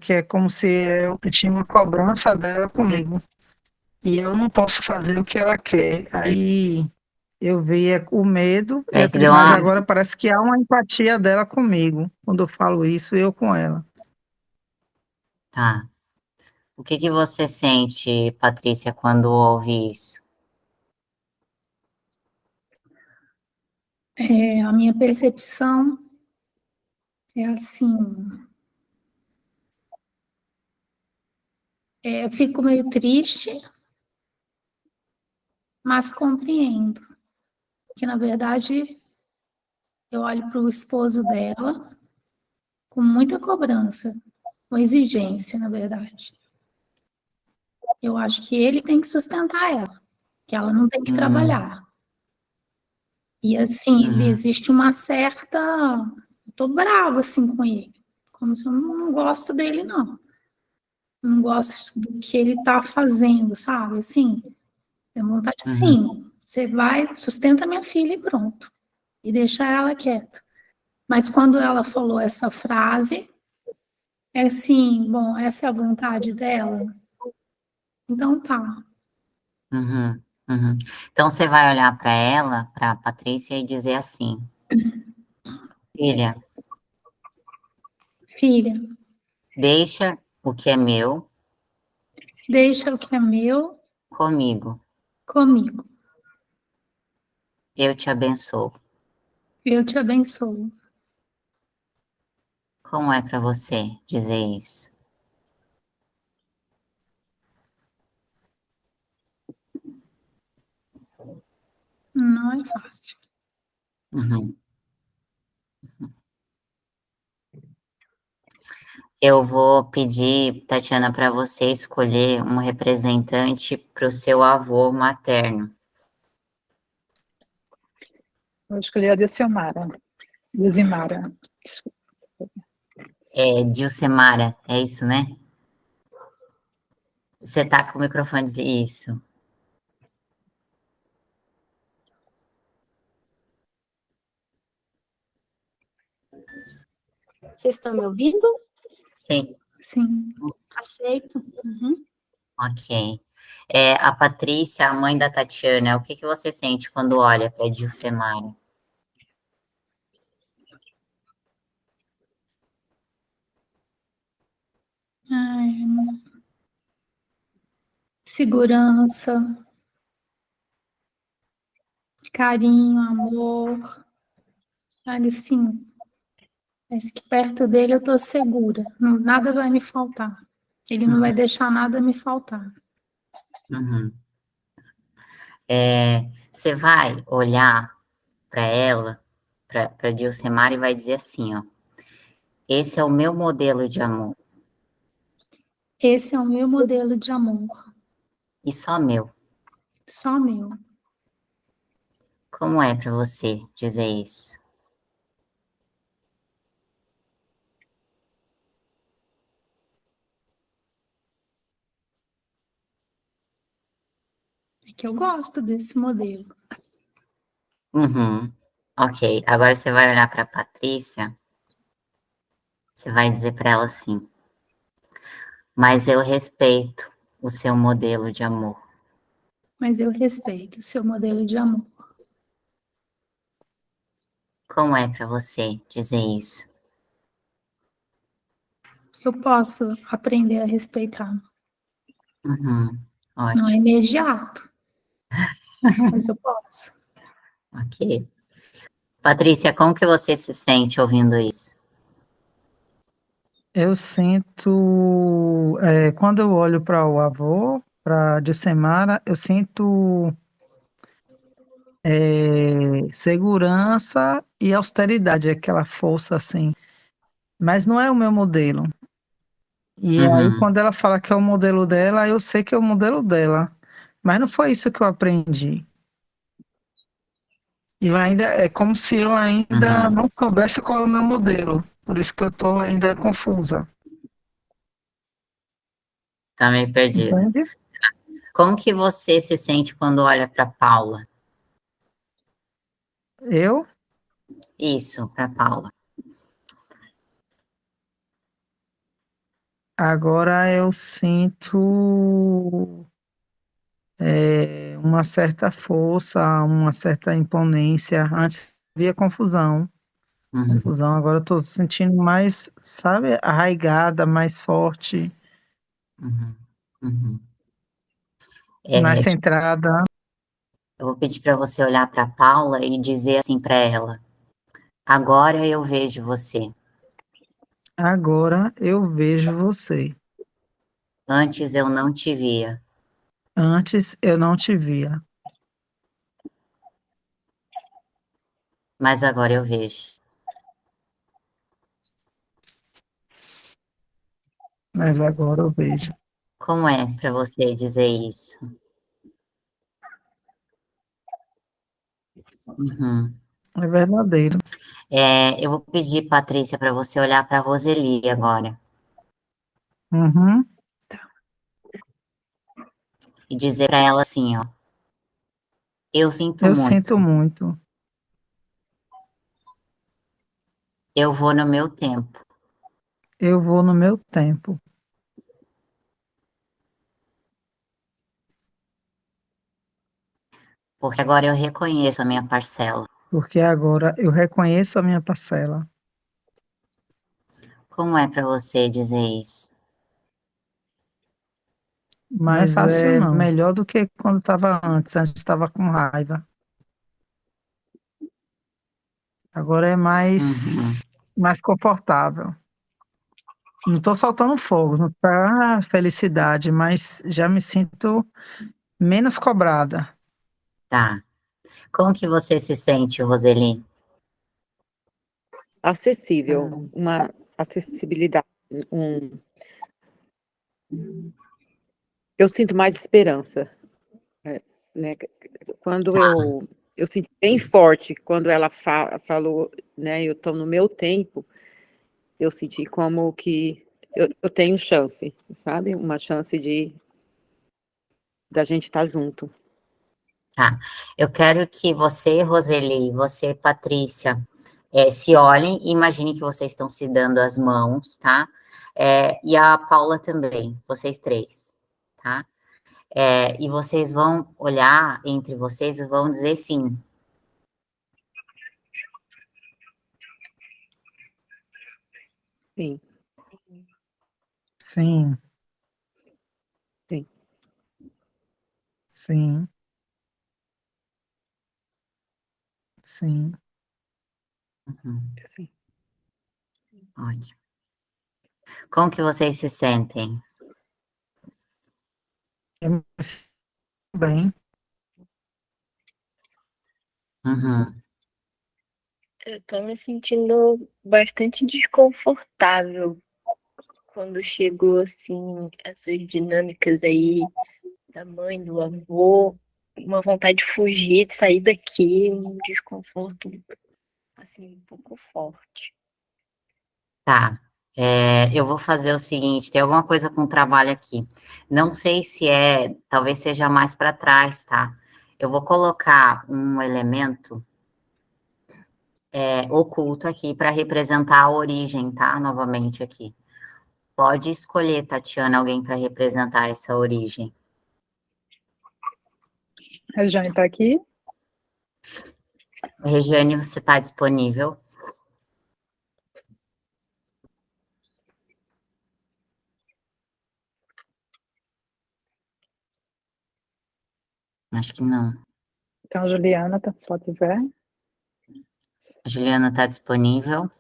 que é como se eu tinha uma cobrança dela comigo. E eu não posso fazer o que ela quer. Aí eu via o medo, É que deu mas uma... agora parece que há uma empatia dela comigo. Quando eu falo isso, eu com ela. Tá. O que que você sente, Patrícia, quando ouve isso? A minha percepção é assim, eu fico meio triste, mas compreendo que, na verdade, eu olho para o esposo dela com muita cobrança, com exigência, na verdade. Eu acho que ele tem que sustentar ela, que ela não tem que trabalhar. E, assim, existe uma certa... Tô brava, assim, com ele. Como se eu não gosto dele, não. Não gosto do que ele tá fazendo, sabe? Assim, tenho vontade assim, você vai, sustenta minha filha e pronto. E deixa ela quieta. Mas quando ela falou essa frase, é assim, bom, essa é a vontade dela? Então tá. Uhum, uhum. Então você vai olhar para ela, para a Patrícia, e dizer assim: filha, Filha, deixa o que é meu deixa o que é meu comigo. comigo. Eu te abençoo. Eu te abençoo. Como é para você dizer isso? Não é fácil. Uhum. Eu vou pedir, Tatiana, para você escolher um representante para o seu avô materno. Eu escolhi a Dilcimara. Dilcimara. É Dilcemara, é isso, né? Você tá com o microfone isso. Vocês estão me ouvindo? Sim, Sim. Aceito. Uhum. ok. É, a Patrícia, a mãe da Tatiana, o que que você sente quando olha para Dilcemara? Ai, segurança, carinho, amor. Sabe, assim, parece que perto dele eu estou segura. Nada vai me faltar. Ele não vai deixar nada me faltar. Uhum. É, você vai olhar para ela, para Dilcemara, e vai dizer assim, ó, esse é o meu modelo de amor, Esse é o meu modelo de amor, e só meu. só meu. Como é para você dizer isso? É que eu gosto desse modelo. Uhum. Ok, agora você vai olhar para Patrícia, você vai dizer para ela assim, mas eu respeito o seu modelo de amor. Mas eu respeito o seu modelo de amor. Como é para você dizer isso? Eu posso aprender a respeitar. Uhum. Não é Ótimo, imediato, mas eu posso. ok. Patrícia, como que você se sente ouvindo isso? Eu sinto, quando eu olho para o avô, para Dissemara, eu sinto segurança e austeridade, aquela força assim. Mas não é o meu modelo. E aí, Uhum, quando ela fala que é o modelo dela, eu sei que é o modelo dela. Mas não foi isso que eu aprendi. Eu ainda, é como se eu ainda uhum. não soubesse qual é o meu modelo. Por isso que eu estou ainda confusa. Tá meio perdido. Entende? Como que você se sente quando olha para Paula? Eu, Isso, para Paula. agora eu sinto uma certa força, uma certa imponência. Antes havia confusão. Uhum, Confusão, agora eu estou sentindo mais, sabe, arraigada, mais forte, uhum, uhum. mais É, centrada. eu vou pedir para você olhar para Paula e dizer assim para ela: agora eu vejo você. Agora eu vejo você. Antes eu não te via, Antes eu não te via, mas agora eu vejo. mas agora eu vejo. Como é para você dizer isso? Uhum. É verdadeiro. Eu vou pedir, Patrícia, para você olhar para a Roseli agora Uhum. e dizer para ela assim, ó, eu sinto Eu muito, sinto muito. eu vou no meu tempo, Eu vou no meu tempo, porque agora eu reconheço a minha parcela. porque agora eu reconheço a minha parcela. Como é para você dizer isso? Não é Mas fácil, é não. melhor do que quando estava antes. Antes estava com raiva. Agora é Uhum, mais confortável. Não estou soltando fogo, não tá felicidade, mas já me sinto menos cobrada. tá. Como que você se sente, Roseli? Acessível, uma acessibilidade, eu sinto mais esperança, né? Quando eu senti bem forte quando ela falou, né? Eu estou no meu tempo. Eu senti como que eu tenho chance, sabe? Uma chance de da gente estar junto. Tá. Eu quero que você, Roseli, você, Patrícia, se olhem e imaginem que vocês estão se dando as mãos, tá? E a Paula também, vocês três, tá? E vocês vão olhar entre vocês e vão dizer sim. Sim, Sim, sim, sim, sim. Uhum, sim. ótimo. Como que vocês se sentem? Eu bem. Uhum, Eu tô me sentindo bastante desconfortável quando chegou assim essas dinâmicas aí da mãe, do avô, uma vontade de fugir, de sair daqui, um desconforto assim um pouco forte. tá. Eu vou fazer o seguinte, tem alguma coisa com trabalho aqui. Não sei se talvez seja mais para trás, tá? Eu vou colocar um elemento oculto aqui para representar a origem, tá? Novamente aqui. Pode escolher, Tatiana, alguém para representar essa origem. A Jane está aqui. Regiane, você está disponível? Acho que não. Então, Juliana, se ela tiver. A Juliana está disponível?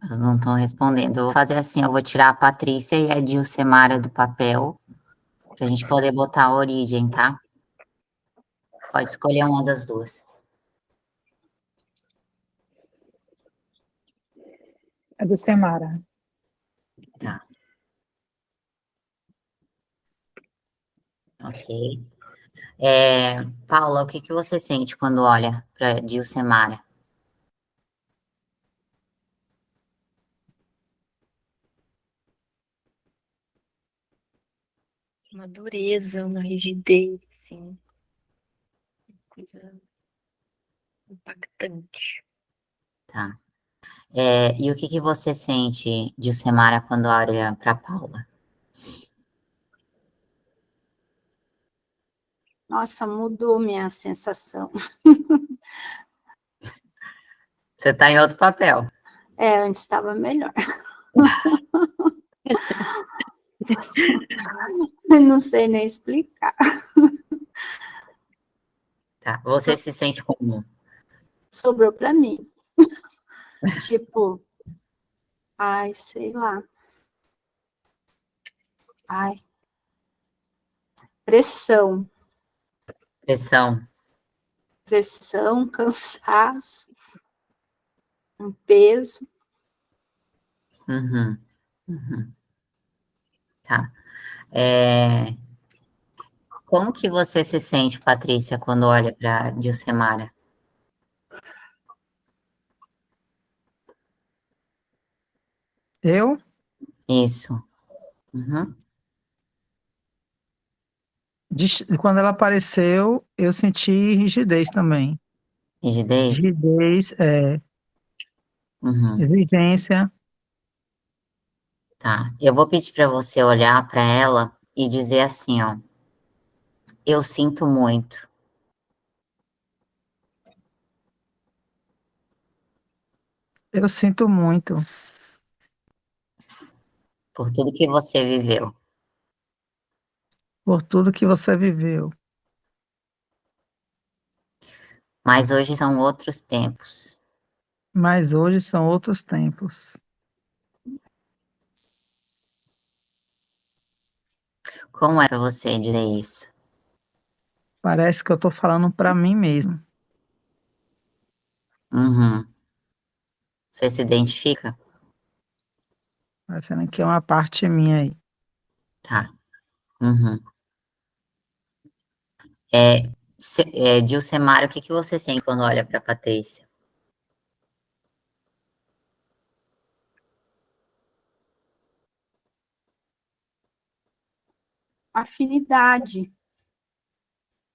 Elas não estão respondendo. Eu vou fazer assim, eu vou tirar a Patrícia e a Dilcemara do papel, para a gente poder botar a origem, tá? Pode escolher uma das duas. É do Semara. Tá. Ok. Paula, o que que você sente quando olha para Dilcemara? Uma dureza, uma rigidez, assim, coisa impactante. Tá. E o que que você sente, Dilcemara, quando olha para Paula? Nossa, mudou minha sensação. Você está em outro papel. Antes estava melhor. Não sei nem explicar. Tá. Você se sente como? Sobrou para mim. Tipo, ai, sei lá. Ai, pressão. Pressão. Pressão, cansaço, um peso. Uhum. Uhum. Tá. Como que você se sente, Patrícia, quando olha para Dilcemara? Eu, Isso. Uhum. quando ela apareceu, eu senti rigidez também. Rigidez? Rigidez, Uhum. exigência. Tá. Eu vou pedir para você olhar para ela e dizer assim, ó. Eu sinto muito Eu sinto muito por tudo que você viveu, por tudo que você viveu, mas hoje são outros tempos. mas hoje são outros tempos. Como é para você dizer isso? Parece que eu estou falando para mim mesmo. Uhum. Você se identifica? Parecendo que é uma parte minha aí. Tá. Uhum. Dilcemara, o que que você sente quando olha para Patrícia? Afinidade.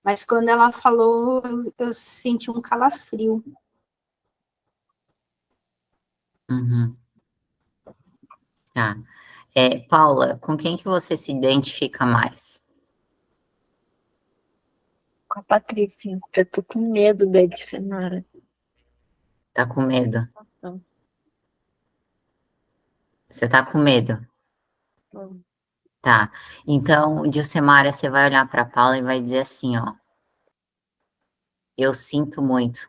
Mas quando ela falou, eu senti um calafrio. Uhum. Tá. Paula, com quem que você se identifica mais? Com a Patrícia, eu tô com medo da Edsemara. Tá com medo? Nossa, Você tá com medo? não. Tá. Então, Dilcemara, você vai olhar para Paula e vai dizer assim, ó. Eu sinto muito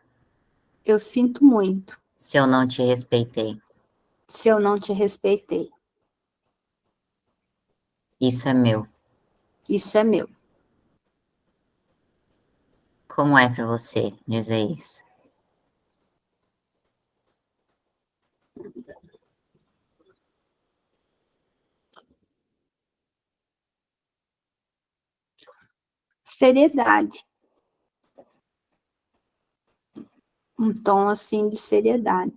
Eu sinto muito se eu não te respeitei. se eu não te respeitei. Isso é meu. Isso é meu. Como é para você dizer isso? Seriedade. Um tom assim de seriedade.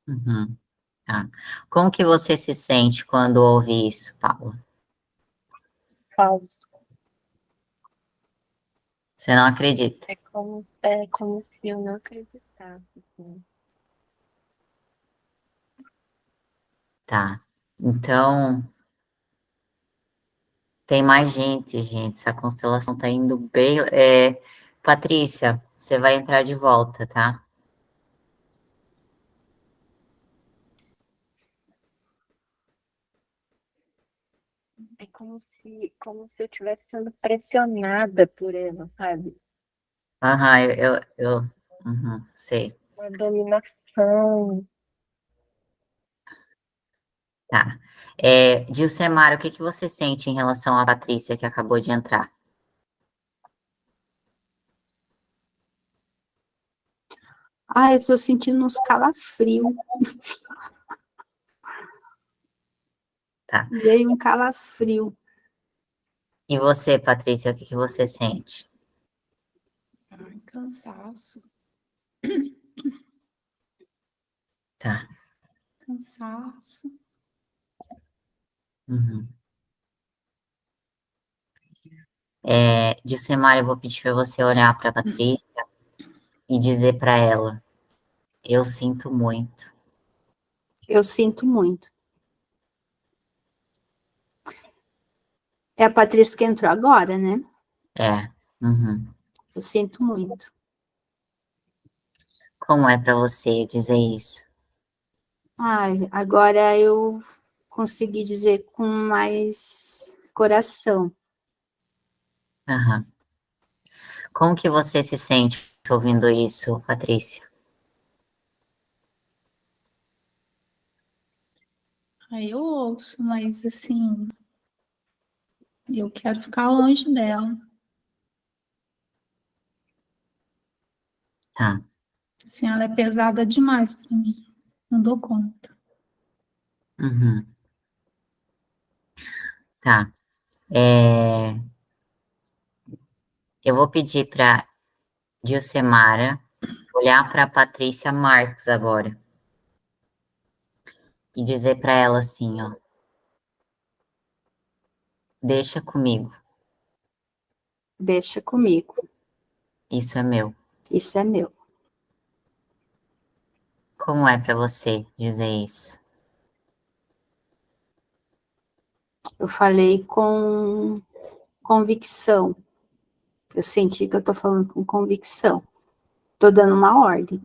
Uhum. Tá. Como que você se sente quando ouve isso, Paula? Falso. Você não acredita? É como se eu não acreditasse, assim. Tá. Então, tem mais gente. Essa constelação tá indo bem. Patrícia, você vai entrar de volta, tá? É como se eu estivesse sendo pressionada por ela, sabe? Aham, uhum, sei. Uma dominação. Tá. Dilcemara, o que que você sente em relação à Patrícia que acabou de entrar? Ah, eu tô sentindo uns calafrios. Tá. Veio um calafrio. E você, Patrícia, o que que você sente? Ai, cansaço, Tá. cansaço. Uhum. Dilcemara, eu vou pedir para você olhar para a Patrícia e dizer para ela, eu sinto muito. Eu sinto muito. É a Patrícia que entrou agora, né? Uhum. Eu sinto muito. Como é para você dizer isso? Ai, agora eu consegui dizer com mais coração. Aham. Como que você se sente ouvindo isso, Patrícia? Aí eu ouço, mas assim, eu quero ficar longe dela. Tá. Assim, ela é pesada demais para mim. Não dou conta. Uhum. Tá. É, eu vou pedir para Dilcemara olhar para a Patrícia Marques agora e dizer para ela assim, ó, deixa comigo, Deixa comigo. isso é meu. Isso é meu. Como é para você dizer isso? Eu falei com convicção. Eu senti que eu tô falando com convicção. Tô dando uma ordem.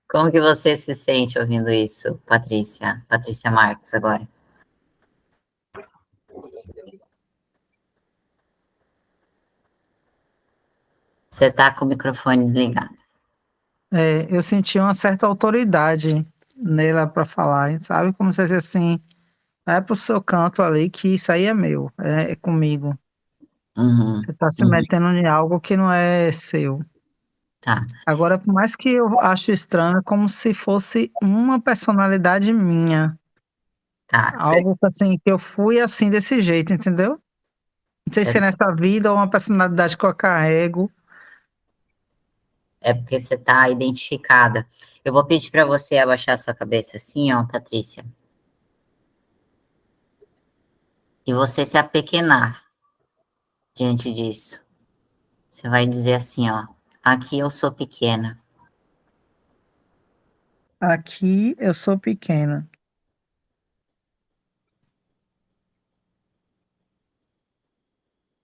Como que você se sente ouvindo isso, Patrícia? Patrícia Marques agora. Você está com o microfone desligado. Eu senti uma certa autoridade nela para falar, sabe? Como se fosse assim, vai pro seu canto ali que isso aí é meu, é comigo. Uhum, Você tá se uhum, metendo em algo que não é seu. tá, Agora, por mais que eu acho estranho, é como se fosse uma personalidade minha. tá. Algo que, assim, que eu fui assim desse jeito, entendeu? Não sei se é nessa vida ou uma personalidade que eu carrego. É porque você está identificada. Eu vou pedir para você abaixar sua cabeça assim, ó, Patrícia. E você se apequenar diante disso. Você vai dizer assim, ó, aqui eu sou pequena. Aqui eu sou pequena.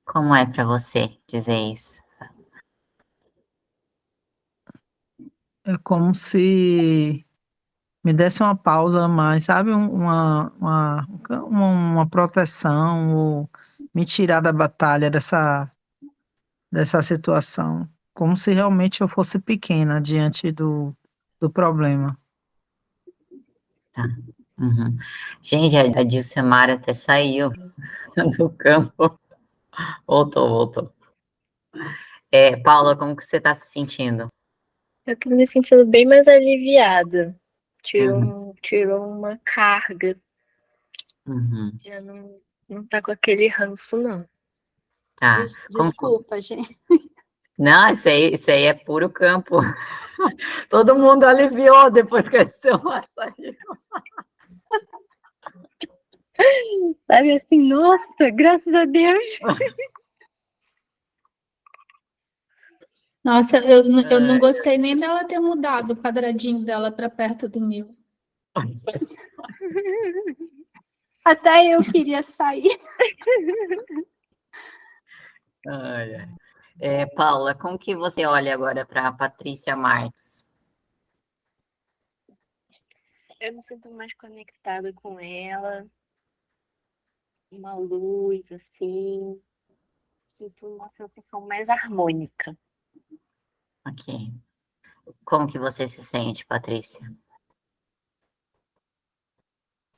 Como é para você dizer isso? É como se me desse uma pausa a mais, sabe? Uma proteção, ou me tirar da batalha dessa situação. Como se realmente eu fosse pequena diante do problema. Tá. Uhum. Gente, a Dilcemara até saiu do campo. Voltou, voltou. Paula, como que você está se sentindo? Eu tô me sentindo bem mais aliviada. Uhum, Tirou uma carga. uhum, Já não tá com aquele ranço, não. tá. Desculpa, gente. Não, isso aí é puro campo. Todo mundo aliviou depois que a Dilcemara saiu. Sabe assim, nossa, graças a Deus. Nossa, eu não gostei nem dela ter mudado o quadradinho dela para perto do meu. Até eu queria sair. Ai, ai. Paula, como que você olha agora para a Patrícia Marques? Eu me sinto mais conectada com ela. Uma luz, assim. Sinto uma sensação mais harmônica. Ok. Como que você se sente, Patrícia?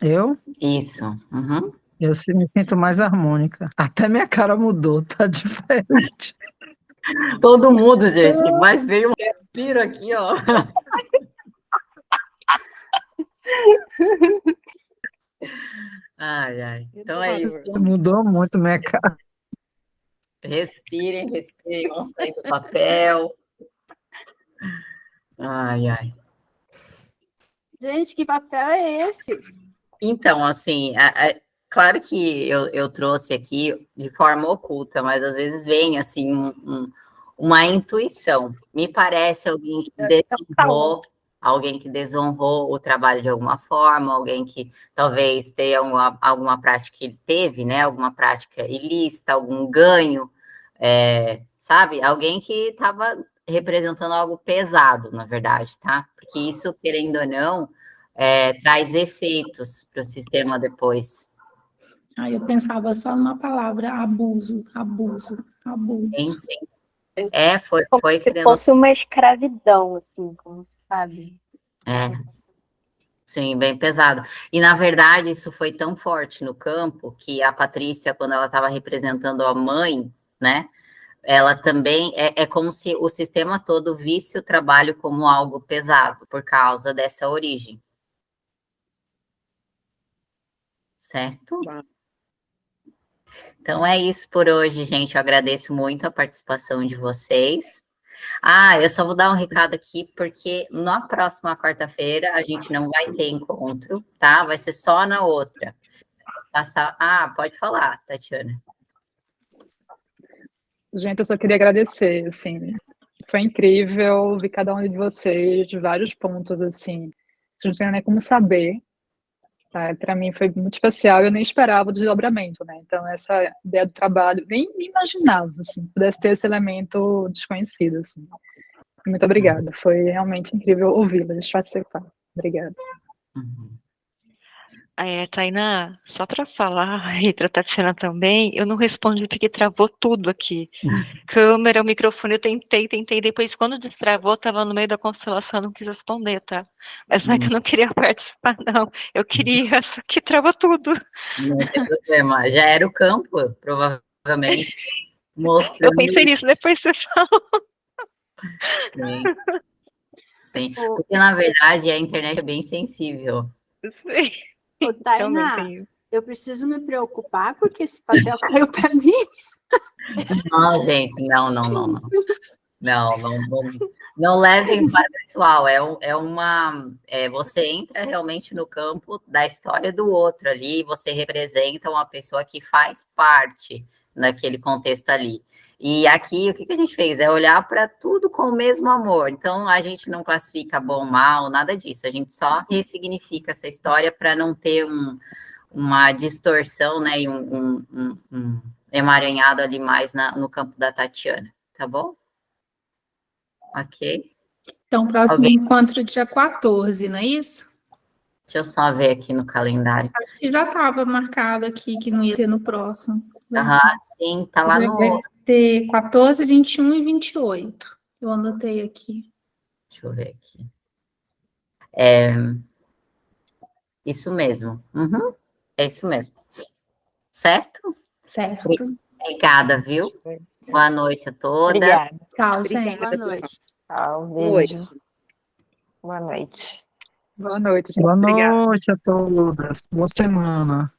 Eu? Isso. Uhum. Me sinto mais harmônica. Até minha cara mudou, tá diferente. Todo mundo, gente, mas veio um respiro aqui, ó. Ai, ai. Então é isso. Mudou muito minha cara. Respirem, vamos sair do papel. Ai, ai. Gente, que papel é esse? Então, assim, claro que eu trouxe aqui de forma oculta, mas às vezes vem, assim, uma intuição. Me parece alguém que desonrou o trabalho de alguma forma, alguém que talvez tenha alguma prática que ele teve, né? Alguma prática ilícita, algum ganho, sabe? Alguém que estava representando algo pesado, na verdade, tá? Porque isso, querendo ou não, traz efeitos para o sistema depois. Aí eu pensava só numa palavra, abuso, abuso, abuso. Sim, sim. Como Foi se criando. fosse uma escravidão, assim, como se sabe. Sim, bem pesado. E, na verdade, isso foi tão forte no campo que a Patrícia, quando ela estava representando a mãe, né? Ela também é como se o sistema todo visse o trabalho como algo pesado por causa dessa origem. Certo? Então é isso por hoje, gente. Eu agradeço muito a participação de vocês. Eu só vou dar um recado aqui, porque na próxima quarta-feira a gente não vai ter encontro, tá? Vai ser só na outra. Pode falar, Tatiana. Gente, eu só queria agradecer, assim, foi incrível ver cada um de vocês de vários pontos, assim, a gente não tem nem como saber, tá? Para mim foi muito especial, eu nem esperava o desdobramento, né? Então essa ideia do trabalho, nem imaginava, assim, pudesse ter esse elemento desconhecido, assim. Muito obrigada, foi realmente incrível ouvi-las participar. Obrigada. Uhum. Tainá, só para falar, e para a Tatiana também, eu não respondi porque travou tudo aqui. Câmera, o microfone, eu tentei, depois quando destravou, estava no meio da constelação, não quis responder, tá? Mas não é que eu não queria participar, não. Eu queria, só que travou tudo. Não tem problema. Já era o campo, provavelmente, mostrando. Eu pensei nisso, depois você falou. Sim, porque na verdade a internet é bem sensível. Sim. Ô, Tainá, eu preciso me preocupar porque esse papel caiu para mim. Não, gente, não. Não levem para o pessoal. Você entra realmente no campo da história do outro ali, você representa uma pessoa que faz parte naquele contexto ali. E aqui, o que a gente fez? É olhar para tudo com o mesmo amor. Então, a gente não classifica bom, mal, nada disso. A gente só ressignifica essa história para não ter uma distorção, né? E um emaranhado ali mais no campo da Tatiana. Tá bom? Ok. Então, próximo encontro dia 14, não é isso? Deixa eu só ver aqui no calendário. Acho que já estava marcado aqui que não ia ter no próximo. Sim, tá lá no... Vai ter 14, 21 e 28. Eu anotei aqui. Deixa eu ver aqui. Isso mesmo. Uhum. É isso mesmo. Certo? Certo. Obrigada, viu? Boa noite a todas. Obrigada. Tchau, gente. Boa noite. Tchau, beijo. Boa noite. Boa noite, gente. Boa Obrigada. noite a todas. Boa semana.